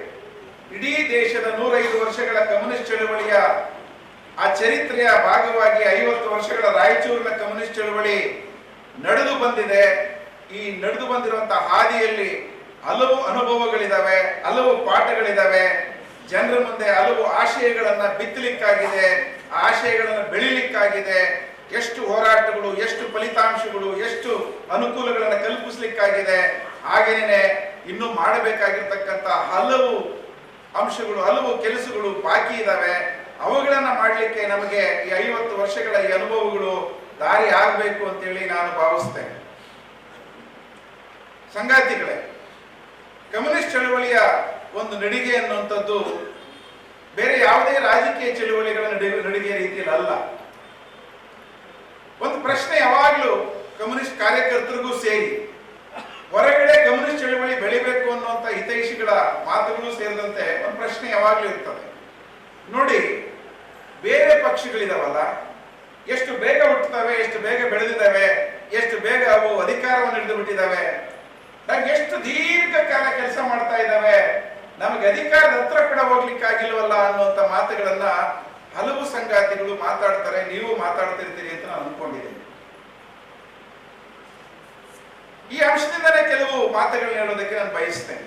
ಇಡೀ ದೇಶದ 105 ವರ್ಷಗಳ ಕಮ್ಯುನಿಸ್ಟ್ ಚಳವಳಿಯ ಆ ಚರಿತ್ರೆಯ ಭಾಗವಾಗಿ 50 ವರ್ಷಗಳ ರಾಯಚೂರಿನ ಕಮ್ಯುನಿಸ್ಟ್ ಚಳವಳಿ ನಡೆದು ಬಂದಿದೆ. ಈ ನಡೆದು ಬಂದಿರುವಂತಹ ಹಾದಿಯಲ್ಲಿ ಹಲವು ಅನುಭವಗಳಿದಾವೆ, ಹಲವು ಪಾಠಗಳಿದಾವೆ. ಜನರ ಮುಂದೆ ಹಲವು ಆಶಯಗಳನ್ನ ಬಿತ್ತಲಿಕ್ಕಾಗಿದೆ, ಆಶಯಗಳನ್ನು ಬೆಳಿಲಿಕ್ಕಾಗಿದೆ. ಎಷ್ಟು ಹೋರಾಟಗಳು, ಎಷ್ಟು ಫಲಿತಾಂಶಗಳು, ಎಷ್ಟು ಅನುಕೂಲಗಳನ್ನು ಕಲ್ಪಿಸಲಿಕ್ಕಾಗಿದೆ. ಹಾಗೇನೆ ಇನ್ನು ಮಾಡಬೇಕಾಗಿರ್ತಕ್ಕಂಥ ಹಲವು ಅಂಶಗಳು, ಹಲವು ಕೆಲಸಗಳು ಬಾಕಿ ಇದಾವೆ. ಅವುಗಳನ್ನ ಮಾಡಲಿಕ್ಕೆ ನಮಗೆ ಈ 50 ವರ್ಷಗಳ ಈ ಅನುಭವಗಳು ದಾರಿ ಆಗಬೇಕು ಅಂತೇಳಿ ನಾನು ಭಾವಿಸ್ತೇನೆ. ಸಂಗಾತಿಗಳೇ, ಕಮ್ಯುನಿಸ್ಟ್ ಚಳವಳಿಯ ಒಂದು ನಡಿಗೆ ಅನ್ನುವಂಥದ್ದು ಬೇರೆ ಯಾವುದೇ ರಾಜಕೀಯ ಚಳವಳಿಗಳ ನಡಿಗೆಯ ರೀತಿಯಲ್ಲಿ ಅಲ್ಲ. ಒಂದು ಪ್ರಶ್ನೆ ಯಾವಾಗಲೂ ಕಮ್ಯುನಿಸ್ಟ್ ಕಾರ್ಯಕರ್ತರಿಗೂ ಸೇರಿ, ಹೊರಗಡೆ ಕಮ್ಯುನಿಸ್ಟ್ ಚಳವಳಿ ಬೆಳಿಬೇಕು ಅನ್ನುವಂಥ ಹಿತೈಷಿಗಳ ಮಾತುಗಳು ಸೇರಿದಂತೆ ಒಂದು ಪ್ರಶ್ನೆ ಯಾವಾಗಲೂ ಇರ್ತದೆ. ನೋಡಿ, ಬೇರೆ ಪಕ್ಷಗಳಿದಾವಲ್ಲ, ಎಷ್ಟು ಬೇಗ ಹುಟ್ಟುತ್ತವೆ, ಎಷ್ಟು ಬೇಗ ಬೆಳೆದಿದ್ದಾವೆ, ಎಷ್ಟು ಬೇಗ ಅವು ಅಧಿಕಾರವನ್ನು ಹಿಡಿದು ಬಿಟ್ಟಿದ್ದಾವೆ, ಎಷ್ಟು ದೀರ್ಘಕಾಲ ಕೆಲಸ ಮಾಡ್ತಾ ಇದ್ದಾವೆ, ನಮಗೆ ಅಧಿಕಾರದ ಹತ್ರ ಕೂಡ ಹೋಗ್ಲಿಕ್ಕಾಗಿಲ್ವಲ್ಲ ಅನ್ನುವಂಥ ಮಾತುಗಳನ್ನ ಹಲವು ಸಂಗಾತಿಗಳು ಮಾತಾಡ್ತಾರೆ. ನೀವು ಮಾತಾಡ್ತಿರ್ತೀರಿ ಅಂತ ನಾನು ಅನ್ಕೊಂಡಿದ್ದೀನಿ. ಈ ಅಂಶದಿಂದಲೇ ಕೆಲವು ಮಾತುಗಳನ್ನ ಹೇಳೋದಕ್ಕೆ ನಾನು ಬಯಸ್ತೇನೆ.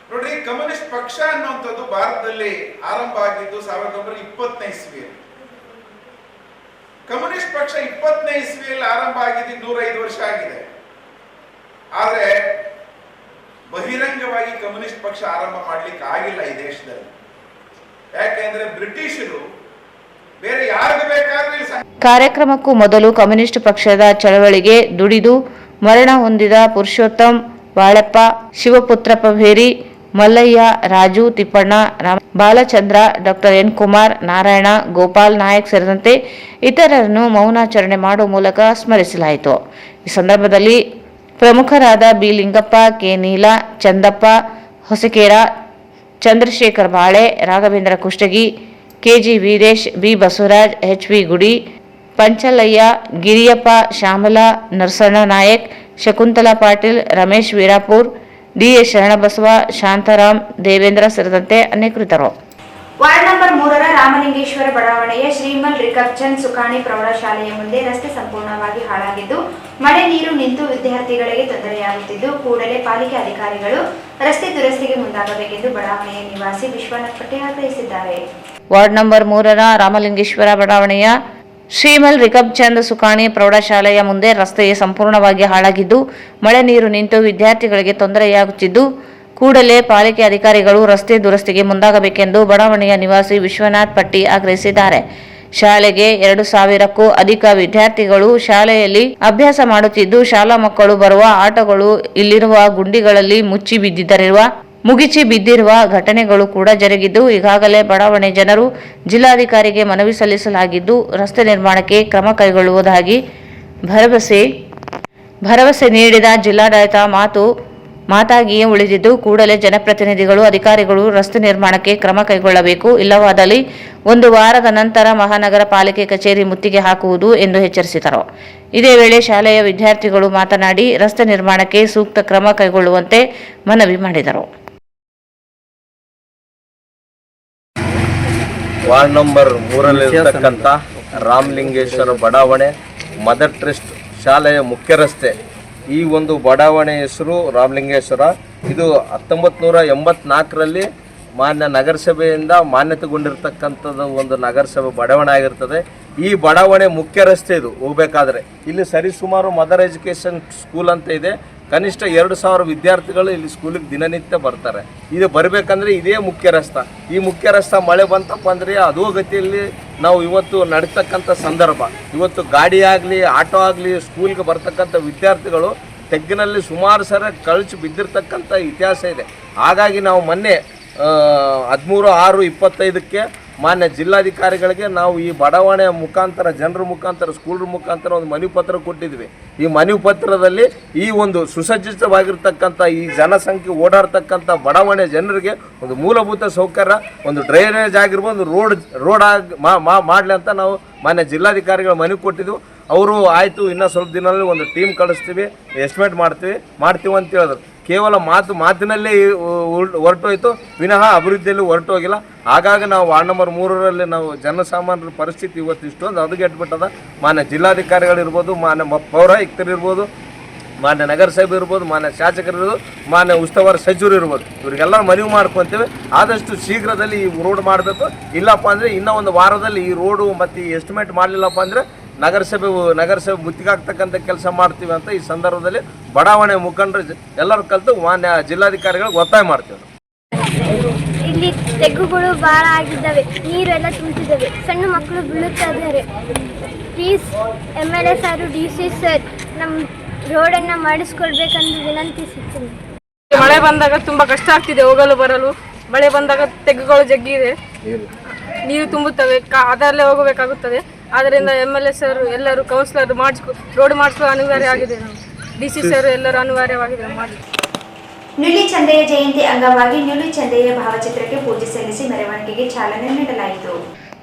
ನೋಡ್ರಿ, ಕಮ್ಯುನಿಸ್ಟ್ ಪಕ್ಷ ಅನ್ನುವಂಥದ್ದು ಭಾರತದಲ್ಲಿ ಆರಂಭ ಆಗಿದ್ದು 1920ನೇ ಇಸ್ವಿಯಲ್ಲಿ. ಕಮ್ಯುನಿಸ್ಟ್ ಪಕ್ಷ 20ನೇ ಇಸ್ವಿಯಲ್ಲಿ ಆರಂಭ ಆಗಿದ್ದು 105 ವರ್ಷ ಆಗಿದೆ. ಆದ್ರೆ ಬಹಿರಂಗವಾಗಿ ಕಮ್ಯುನಿಸ್ಟ್ ಪಕ್ಷ ಆರಂಭ ಮಾಡ್ಲಿಕ್ಕೆ ಆಗಿಲ್ಲ ಈ ದೇಶದಲ್ಲಿ. ಯಾಕೆಂದ್ರೆ ಬ್ರಿಟಿಷರು ಬೇರೆ ಯಾರಿಗೂ ಬೇಕಾದ್ರೆ ಕಾರ್ಯಕ್ರಮಕ್ಕೂ ಮೊದಲು ಕಮ್ಯುನಿಸ್ಟ್ ಪಕ್ಷದ ಚಳವಳಿಗೆ ದುಡಿದು ಮರಣ ಹೊಂದಿದ ಪುರುಷೋತ್ತಮ್, ಬಾಳಪ್ಪ, ಶಿವಪುತ್ರಪ್ಪ ಭೇರಿ, ಮಲ್ಲಯ್ಯ, ರಾಜು ತಿಪ್ಪಣ್ಣ, ಬಾಲಚಂದ್ರ, ಡಾಕ್ಟರ್ ಎನ್ ಕುಮಾರ್, ನಾರಾಯಣ, ಗೋಪಾಲ್ ನಾಯಕ್ ಸೇರಿದಂತೆ ಇತರರನ್ನು ಮೌನಾಚರಣೆ ಮಾಡುವ ಮೂಲಕ ಸ್ಮರಿಸಲಾಯಿತು. ಈ ಸಂದರ್ಭದಲ್ಲಿ ಪ್ರಮುಖರಾದ B Lingappa, K Neela, Chandappa Hosakera, Chandrashekar Bale, Raghavendra Kushtagi, KG Veeresh, B Basavaraj, H V Gudi, Panchalayya, Giriyappa, Shyamala, Narasanna Nayak, Shakuntala Patil, Ramesh Veerapur, DS Sharanabasava, Shantaram, Devendra ಸೇರಿದಂತೆ ಅನೇಕರಿದ್ದರು. ವಾರ್ಡ್ ನಂಬರ್ 3ರ ರಾಮಲಿಂಗೇಶ್ವರ ಬಡಾವಣೆಯ ಶ್ರೀಮಲ್ ರಿಕಬ್ಚಂದ್ ಸುಕಾಣಿ ಪ್ರೌಢಶಾಲೆಯ ಮುಂದೆ ರಸ್ತೆ ಸಂಪೂರ್ಣವಾಗಿ ಹಾಳಾಗಿದ್ದು, ಮಳೆ ನೀರು ನಿಂತು ವಿದ್ಯಾರ್ಥಿಗಳಿಗೆ ತೊಂದರೆಯಾಗುತ್ತಿದ್ದು, ಕೂಡಲೇ ಪಾಲಿಕೆ ಅಧಿಕಾರಿಗಳು ರಸ್ತೆ ದುರಸ್ತಿಗೆ ಮುಂದಾಗಬೇಕೆಂದು ಬಡಾವಣೆಯ ನಿವಾಸಿ ವಿಶ್ವನಾಥ್ ಪಟ್ಟೆ ಆಗ್ರಹಿಸಿದ್ದಾರೆ. ವಾರ್ಡ್ ನಂಬರ್ 3ರ ರಾಮಲಿಂಗೇಶ್ವರ ಬಡಾವಣೆಯ ಶ್ರೀಮಲ್ ರಿಕಬ್ಚಂದ್ ಸುಕಾಣಿ ಪ್ರೌಢಶಾಲೆಯ ಮುಂದೆ ರಸ್ತೆ ಸಂಪೂರ್ಣವಾಗಿ ಹಾಳಾಗಿದ್ದು, ಮಳೆ ನೀರು ನಿಂತು ವಿದ್ಯಾರ್ಥಿಗಳಿಗೆ ತೊಂದರೆಯಾಗುತ್ತಿದ್ದು, ಕೂಡಲೇ ಪಾಲಿಕೆ ಅಧಿಕಾರಿಗಳು ರಸ್ತೆ ದುರಸ್ತಿಗೆ ಮುಂದಾಗಬೇಕೆಂದು ಬಡಾವಣೆಯ ನಿವಾಸಿ ವಿಶ್ವನಾಥ್ ಪಟ್ಟಿ ಆಗ್ರಹಿಸಿದ್ದಾರೆ. ಶಾಲೆಗೆ 2000ಕ್ಕೂ ಅಧಿಕ ವಿದ್ಯಾರ್ಥಿಗಳು ಶಾಲೆಯಲ್ಲಿ ಅಭ್ಯಾಸ ಮಾಡುತ್ತಿದ್ದು, ಶಾಲಾ ಮಕ್ಕಳು ಬರುವ ಆಟೋಗಳು ಇಲ್ಲಿರುವ ಗುಂಡಿಗಳಲ್ಲಿ ಮುಗಿಚಿ ಬಿದ್ದಿರುವ ಘಟನೆಗಳು ಕೂಡ ಜರುಗಿದ್ದು, ಈಗಾಗಲೇ ಬಡಾವಣೆ ಜನರು ಜಿಲ್ಲಾಧಿಕಾರಿಗೆ ಮನವಿ ಸಲ್ಲಿಸಲಾಗಿದ್ದು, ರಸ್ತೆ ನಿರ್ಮಾಣಕ್ಕೆ ಕ್ರಮ ಕೈಗೊಳ್ಳುವುದಾಗಿ ಭರವಸೆ ನೀಡಿದ ಜಿಲ್ಲಾಡಳಿತ ಮಾತಾಗಿಯೇ ಉಳಿದಿದ್ದು, ಕೂಡಲೇ ಜನಪ್ರತಿನಿಧಿಗಳು, ಅಧಿಕಾರಿಗಳು ರಸ್ತೆ ನಿರ್ಮಾಣಕ್ಕೆ ಕ್ರಮ ಕೈಗೊಳ್ಳಬೇಕು. ಇಲ್ಲವಾದಲ್ಲಿ 1 ವಾರದ ನಂತರ ಮಹಾನಗರ ಪಾಲಿಕೆ ಕಚೇರಿ ಮುತ್ತಿಗೆ ಹಾಕುವುದು ಎಂದು ಎಚ್ಚರಿಸಿದರು. ಇದೇ ವೇಳೆ ಶಾಲೆಯ ವಿದ್ಯಾರ್ಥಿಗಳು ಮಾತನಾಡಿ ರಸ್ತೆ ನಿರ್ಮಾಣಕ್ಕೆ ಸೂಕ್ತ ಕ್ರಮ ಕೈಗೊಳ್ಳುವಂತೆ ಮನವಿ ಮಾಡಿದರು. ವಾರ್ಡ್ ನಂಬರ್ 3ರಲ್ಲಿರ್ತಕ್ಕಂಥ ರಾಮಲಿಂಗೇಶ್ವರ ಬಡಾವಣೆ ಮದರ್ ಟ್ರಸ್ಟ್ ಶಾಲೆಯ ಮುಖ್ಯ ರಸ್ತೆ. ಈ ಒಂದು ಬಡಾವಣೆ ಹೆಸರು ರಾಮಲಿಂಗೇಶ್ವರ. ಇದು 1984ರಲ್ಲಿ ಮಾನ್ಯ ನಗರಸಭೆಯಿಂದ ಮಾನ್ಯತೆಗೊಂಡಿರ್ತಕ್ಕಂಥದ್ದು ಒಂದು ನಗರಸಭೆ ಬಡಾವಣೆ ಆಗಿರ್ತದೆ. ಈ ಬಡಾವಣೆ ಮುಖ್ಯ ರಸ್ತೆ ಇದು ಹೋಗಬೇಕಾದ್ರೆ. ಇಲ್ಲಿ ಸರಿಸುಮಾರು ಮದರ್ ಎಜುಕೇಷನ್ ಸ್ಕೂಲ್ ಅಂತ ಇದೆ. ಕನಿಷ್ಠ 2000 ವಿದ್ಯಾರ್ಥಿಗಳು ಇಲ್ಲಿ ಸ್ಕೂಲಿಗೆ ದಿನನಿತ್ಯ ಬರ್ತಾರೆ. ಇದು ಬರಬೇಕಂದ್ರೆ ಇದೇ ಮುಖ್ಯ ರಸ್ತೆ. ಈ ಮುಖ್ಯ ರಸ್ತೆ ಮಳೆ ಬಂತಪ್ಪ ಅಂದರೆ ಅಧೋಗತಿಯಲ್ಲಿ ನಾವು ಇವತ್ತು ನಡೀತಕ್ಕಂಥ ಸಂದರ್ಭ. ಇವತ್ತು ಗಾಡಿ ಆಗಲಿ ಆಟೋ ಆಗಲಿ ಸ್ಕೂಲ್ಗೆ ಬರ್ತಕ್ಕಂಥ ವಿದ್ಯಾರ್ಥಿಗಳು ತೆಗ್ಗಿನಲ್ಲಿ ಸುಮಾರು ಸಲ ಕಳಚಿ ಬಿದ್ದಿರ್ತಕ್ಕಂಥ ಇತಿಹಾಸ ಇದೆ. ಹಾಗಾಗಿ ನಾವು ಮೊನ್ನೆ 13/6/25ಕ್ಕೆ ಮಾನ್ಯ ಜಿಲ್ಲಾಧಿಕಾರಿಗಳಿಗೆ ನಾವು ಈ ಬಡಾವಣೆಯ ಮುಖಾಂತರ ಜನರ ಮುಖಾಂತರ ಸ್ಕೂಲ್ರ ಮುಖಾಂತರ ಒಂದು ಮನವಿ ಪತ್ರ ಕೊಟ್ಟಿದ್ವಿ. ಈ ಮನವಿ ಪತ್ರದಲ್ಲಿ ಈ ಒಂದು ಸುಸಜ್ಜಿತವಾಗಿರ್ತಕ್ಕಂಥ ಈ ಜನಸಂಖ್ಯೆ ಓಡಾಡ್ತಕ್ಕಂಥ ಬಡಾವಣೆ ಜನರಿಗೆ ಒಂದು ಮೂಲಭೂತ ಸೌಕರ್ಯ, ಒಂದು ಡ್ರೈನೇಜ್ ಆಗಿರ್ಬೋದು, ಒಂದು ರೋಡ್ ಮಾಡಲಿ ಅಂತ ನಾವು ಮಾನ್ಯ ಜಿಲ್ಲಾಧಿಕಾರಿಗಳು ಮನವಿ ಕೊಟ್ಟಿದ್ವು. ಅವರು ಆಯಿತು ಇನ್ನೂ ಸ್ವಲ್ಪ ದಿನದಲ್ಲಿ ಒಂದು ಟೀಮ್ ಕಳಿಸ್ತೀವಿ, ಎಸ್ಟಿಮೇಟ್ ಮಾಡ್ತೀವಿ ಅಂತ ಹೇಳಿದ್ರು. ಕೇವಲ ಮಾತಿನಲ್ಲೇ ಹೊರಟೋಯ್ತು ವಿನಃ ಅಭಿವೃದ್ಧಿಯಲ್ಲಿ ಹೊರಟೋಗಿಲ್ಲ. ಹಾಗಾಗಿ ನಾವು ವಾರ್ಡ್ ನಂಬರ್ 3ರಲ್ಲಿ ನಾವು ಜನಸಾಮಾನ್ಯರ ಪರಿಸ್ಥಿತಿ ಇವತ್ತು ಇಷ್ಟೊಂದು ಹದಗೆಟ್ಬಿಟ್ಟದ. ಮಾನ್ಯ ಜಿಲ್ಲಾಧಿಕಾರಿಗಳಿರ್ಬೋದು, ಮಾನ್ಯ ಪೌರಾಯುಕ್ತರಿರ್ಬೋದು, ಮಾನ್ಯ ನಗರಸಭೆ ಇರ್ಬೋದು, ಮಾನ್ಯ ಶಾಸಕರಿರ್ಬೋದು, ಮಾನ್ಯ ಉಸ್ತುವಾರಿ ಸಚಿವರು ಇರ್ಬೋದು, ಇವರಿಗೆಲ್ಲ ಮನವಿ ಮಾಡ್ಕೊತೀವಿ ಆದಷ್ಟು ಶೀಘ್ರದಲ್ಲಿ ಈ ರೋಡ್ ಮಾಡಬೇಕು. ಇಲ್ಲಪ್ಪ ಅಂದರೆ ಇನ್ನೂ ಒಂದು ವಾರದಲ್ಲಿ ಈ ರೋಡು ಮತ್ತು ಈ ಎಸ್ಟಿಮೇಟ್ ಮಾಡಲಿಲ್ಲಪ್ಪ ಅಂದರೆ ನಗರಸಭೆ ಮುತ್ತಿಗಾಗ್ತಕ್ಕಂಥ ಕೆಲಸ ಮಾಡ್ತೀವಿ ಅಂತ ಈ ಸಂದರ್ಭದಲ್ಲಿ ಬಡಾವಣೆ ಮುಖಂಡರು ಎಲ್ಲರೂ ಕಲಿತು ಮಾನ್ಯ ಜಿಲ್ಲಾಧಿಕಾರಿಗಳಿಗೆ ಒತ್ತಾಯ ಮಾಡ್ತೀವಿ. ಇಲ್ಲಿ ತೆಗ್ಗುಗಳು ಭಾಳ ಆಗಿದ್ದಾವೆ, ನೀರೆಲ್ಲ ತುಂಬಿದ್ದಾವೆ, ಸಣ್ಣ ಮಕ್ಕಳು ಬೀಳುತ್ತಾ ಇದ್ದಾರೆ. Please MLA sir, DC sir ನಮ್ಮ ರೋಡನ್ನು ಮಾಡಿಸ್ಕೊಳ್ಬೇಕಂದು ವಿನಂತಿಸುತ್ತೇನೆ. ಮಳೆ ಬಂದಾಗ ತುಂಬ ಕಷ್ಟ ಆಗ್ತಿದೆ ಹೋಗಲು ಬರಲು. ಮಳೆ ಬಂದಾಗ ತೆಗ್ಗುಗಳು ಜಗ್ಗಿದೆ, ನೀರು ತುಂಬುತ್ತವೆ, ಅದರಲ್ಲೇ ಹೋಗಬೇಕಾಗುತ್ತದೆ. ಆದ್ದರಿಂದ MLA ಸರ್ ಎಲ್ಲರೂ ಕೌನ್ಸಿಲರ್ ರೋಡ್ ಮಾಡಿಸುವ ಅನಿವಾರ್ಯ ಆಗಿದೆ. DC ಸರ್ ಎಲ್ಲರೂ ಅನಿವಾರ್ಯವಾಗಿದೆ ಮಾಡಿ. ನುಲಿ ಚಂದಯ್ಯ ಜಯಂತಿ ಅಂಗವಾಗಿ ನುಲಿ ಚಂದಯ್ಯ ಭಾವಚಿತ್ರಕ್ಕೆ ಪೂಜೆ ಸಲ್ಲಿಸಿ ಮೆರವಣಿಗೆಗೆ ಚಾಲನೆ ನೀಡಲಾಯಿತು.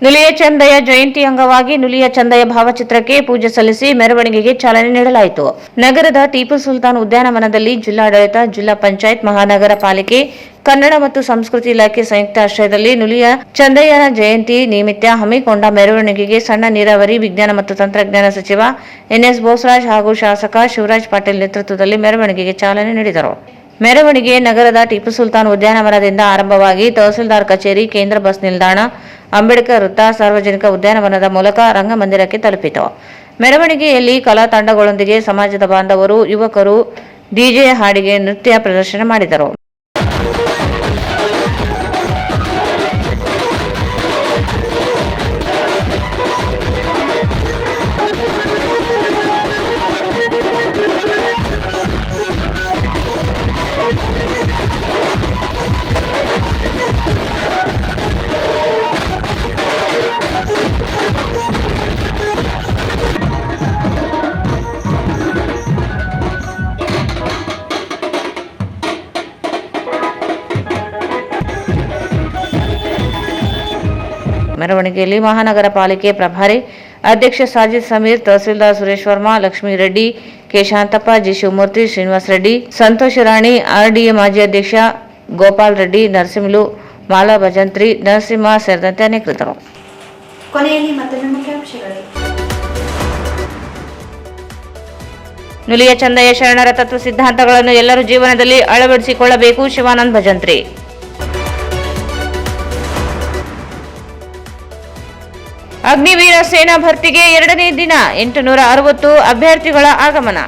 ನುಲಿಯ ಚಂದಯ್ಯ ಜಯಂತಿ ಅಂಗವಾಗಿ ನುಲಿಯ ಚಂದಯ್ಯ ಭಾವಚಿತ್ರಕ್ಕೆ ಪೂಜೆ ಸಲ್ಲಿಸಿ ಮೆರವಣಿಗೆಗೆ ಚಾಲನೆ ನೀಡಲಾಯಿತು. ನಗರದ ಟಿಪ್ಪು ಸುಲ್ತಾನ್ ಉದ್ಯಾನವನದಲ್ಲಿ ಜಿಲ್ಲಾಡಳಿತ, ಜಿಲ್ಲಾ ಪಂಚಾಯತ್, ಮಹಾನಗರ ಪಾಲಿಕೆ, ಕನ್ನಡ ಮತ್ತು ಸಂಸ್ಕೃತಿ ಇಲಾಖೆ ಸಂಯುಕ್ತ ಆಶ್ರಯದಲ್ಲಿ ನುಲಿಯ ಚಂದಯ್ಯನ ಜಯಂತಿ ನಿಮಿತ್ತ ಹಮ್ಮಿಕೊಂಡ ಮೆರವಣಿಗೆಗೆ ಸಣ್ಣ ನೀರಾವರಿ, ವಿಜ್ಞಾನ ಮತ್ತು ತಂತ್ರಜ್ಞಾನ ಸಚಿವ NS ಬೋಸರಾಜ್ ಹಾಗೂ ಶಾಸಕ ಶಿವರಾಜ್ ಪಾಟೀಲ್ ನೇತೃತ್ವದಲ್ಲಿ ಮೆರವಣಿಗೆಗೆ ಚಾಲನೆ ನೀಡಿದರು. ಮೆರವಣಿಗೆ ನಗರದ ಟಿಪ್ಪು ಸುಲ್ತಾನ್ ಉದ್ಯಾನವನದಿಂದ ಆರಂಭವಾಗಿ ತಹಸೀಲ್ದಾರ್ ಕಚೇರಿ, ಕೇಂದ್ರ ಬಸ್ ನಿಲ್ದಾಣ, ಅಂಬೇಡ್ಕರ್ ವೃತ್ತ, ಸಾರ್ವಜನಿಕ ಉದ್ಯಾನವನದ ಮೂಲಕ ರಂಗಮಂದಿರಕ್ಕೆ ತಲುಪಿತು. ಮೆರವಣಿಗೆಯಲ್ಲಿ ಕಲಾ ತಂಡಗಳೊಂದಿಗೆ ಸಮಾಜದ ಬಾಂಧವರು, ಯುವಕರು DJ ಹಾಡಿಗೆ ನೃತ್ಯ ಪ್ರದರ್ಶನ ಮಾಡಿದರು. ಮೆರವಣಿಗೆಯಲ್ಲಿ ಮಹಾನಗರ ಪಾಲಿಕೆ ಪ್ರಭಾರಿ ಅಧ್ಯಕ್ಷ ಸಾಜಿದ್ ಸಮೀರ್, ತಹಸೀಲ್ದಾರ್ ಸುರೇಶ್ ವರ್ಮಾ, ಲಕ್ಷ್ಮೀ ರೆಡ್ಡಿ, ಕೆ ಶಾಂತಪ್ಪ, ಜಿ ಶಿವಮೂರ್ತಿ, ಶ್ರೀನಿವಾಸ್ ರೆಡ್ಡಿ, ಸಂತೋಷ್ ರಾಣಿ, RDA ಮಾಜಿ ಅಧ್ಯಕ್ಷ ಗೋಪಾಲ್ ರೆಡ್ಡಿ, ನರಸಿಂಹಲು, ಮಾಲಾ ಭಜಂತ್ರಿ, ನರಸಿಂಹ ಸೇರಿದಂತೆ ಅನೇಕರಿದ್ದರು. ಕೊನೆಯಲ್ಲಿ ಮತ್ತೊಮ್ಮೆ ಮುಖ್ಯಾಂಶಗಳು. ನುಲಿಯ ಚಂದಯ್ಯ ಶರಣರ ತತ್ವ ಸಿದ್ಧಾಂತಗಳನ್ನು ಎಲ್ಲರೂ ಜೀವನದಲ್ಲಿ ಅಳವಡಿಸಿಕೊಳ್ಳಬೇಕು. ಶಿವಾನಂದ್ ಭಜಂತ್ರಿ. ಅಗ್ನಿವೀರ ಸೇನಾ ಭರ್ತಿಗೆ 2ನೇ ದಿನ 860 ಅಭ್ಯರ್ಥಿಗಳ ಆಗಮನ.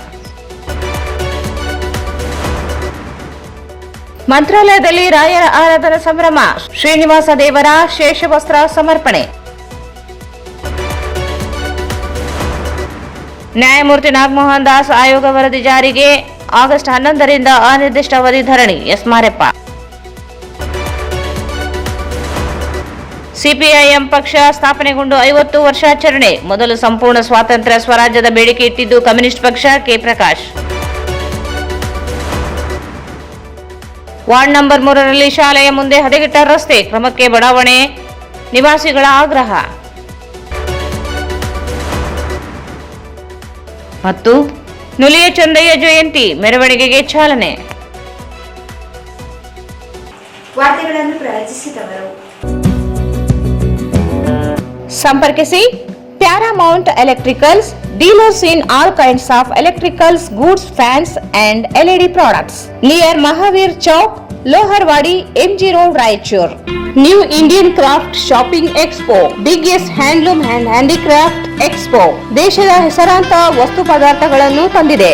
ಮಂತ್ರಾಲಯದಲ್ಲಿ ರಾಯರ ಆರಾಧನಾ ಸಂಭ್ರಮ. ಶ್ರೀನಿವಾಸ ದೇವರ ಶೇಷವಸ್ತ್ರ ಸಮರ್ಪಣೆ. ನ್ಯಾಯಮೂರ್ತಿ ನಾಗಮೋಹನ್ ದಾಸ್ ಆಯೋಗ ವರದಿ ಜಾರಿಗೆ ಆಗಸ್ಟ್ 11ರಿಂದ ಅನಿರ್ದಿಷ್ಟಾವಧಿ ಧರಣಿ. ಎಸ್ ಮಾರೆಪ್ಪ. ಸಿಪಿಐಎಂ ಪಕ್ಷ ಸ್ಥಾಪನೆಗೊಂಡು 50 ವರ್ಷಾಚರಣೆ. ಮೊದಲು ಸಂಪೂರ್ಣ ಸ್ವಾತಂತ್ರ್ಯ ಸ್ವರಾಜ್ಯದ ಬೇಡಿಕೆ ಇಟ್ಟಿದ್ದು ಕಮ್ಯುನಿಸ್ಟ್ ಪಕ್ಷ. ಕೆ ಪ್ರಕಾಶ್. ವಾರ್ಡ್ ನಂಬರ್ 3ರಲ್ಲಿ ಶಾಲೆಯ ಮುಂದೆ ಹದಗೆಟ್ಟ ರಸ್ತೆ, ಕ್ರಮಕ್ಕೆ ಬಡಾವಣೆ ನಿವಾಸಿಗಳ ಆಗ್ರಹ. ಮತ್ತು ನುಲಿಯ ಚಂದಯ್ಯ ಜಯಂತಿ ಮೆರವಣಿಗೆಗೆ ಚಾಲನೆ. ವಾರ್ತೆಗಳನ್ನು ಪ್ರವಚಿಸಿದವರು ಸಂಪರ್ಕಿಸಿ Paramount electricals, dealers in all kinds of electricals goods, fans and LED products, near Mahavir Chowk, Loharwadi, MG Road, Raichur. New Indian craft shopping expo, biggest handloom and handicraft expo, ದೇಶದ ಹೆಸರಾಂತ ವಸ್ತು ಪದಾರ್ಥಗಳನ್ನು ತಂದಿದೆ.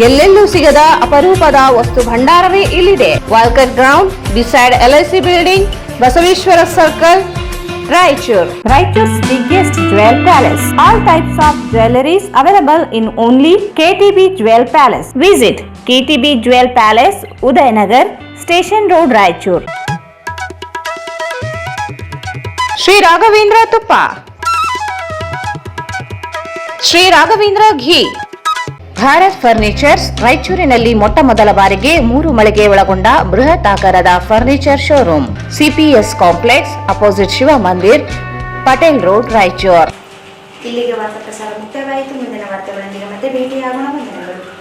ಎಲ್ಲೆಲ್ಲೂ ಸಿಗದ ಅಪರೂಪದ ವಸ್ತು ಭಂಡಾರವೇ ಇಲ್ಲಿದೆ. Walker ground beside LIC building, Basaveshwara circle, Raichur. Raichur's biggest jewel palace. All types of jewelries available in only KTB Jewel Palace. Visit KTB Jewel Palace, Udayanagar, Station Road, Raichur. Sri Raghavendra Tuppa, Sri Raghavendra Ghee, Bharat furnitures ರಾಯಚೂರಿನಲ್ಲಿ ಮೊಟ್ಟ ಮೊದಲ ಬಾರಿಗೆ 3 ಮಳಿಗೆ ಒಳಗೊಂಡ ಬೃಹತ್ ಆಕಾರದ furniture showroom. CPS complex, opposite Shiva Mandir, Patel road, Raichur. ಇಲ್ಲಿಗೆ ವಾರ್ತಾ ಪ್ರಸಾರ ಮುಕ್ತಾಯವಾಯಿತು. ಮುಂದಿನ ವಾರ್ತೆಗಳೊಂದಿಗೆ ಮತ್ತೆ ಭೇಟಿಯಾಗೋಣ. ವಂದನೆಗಳು.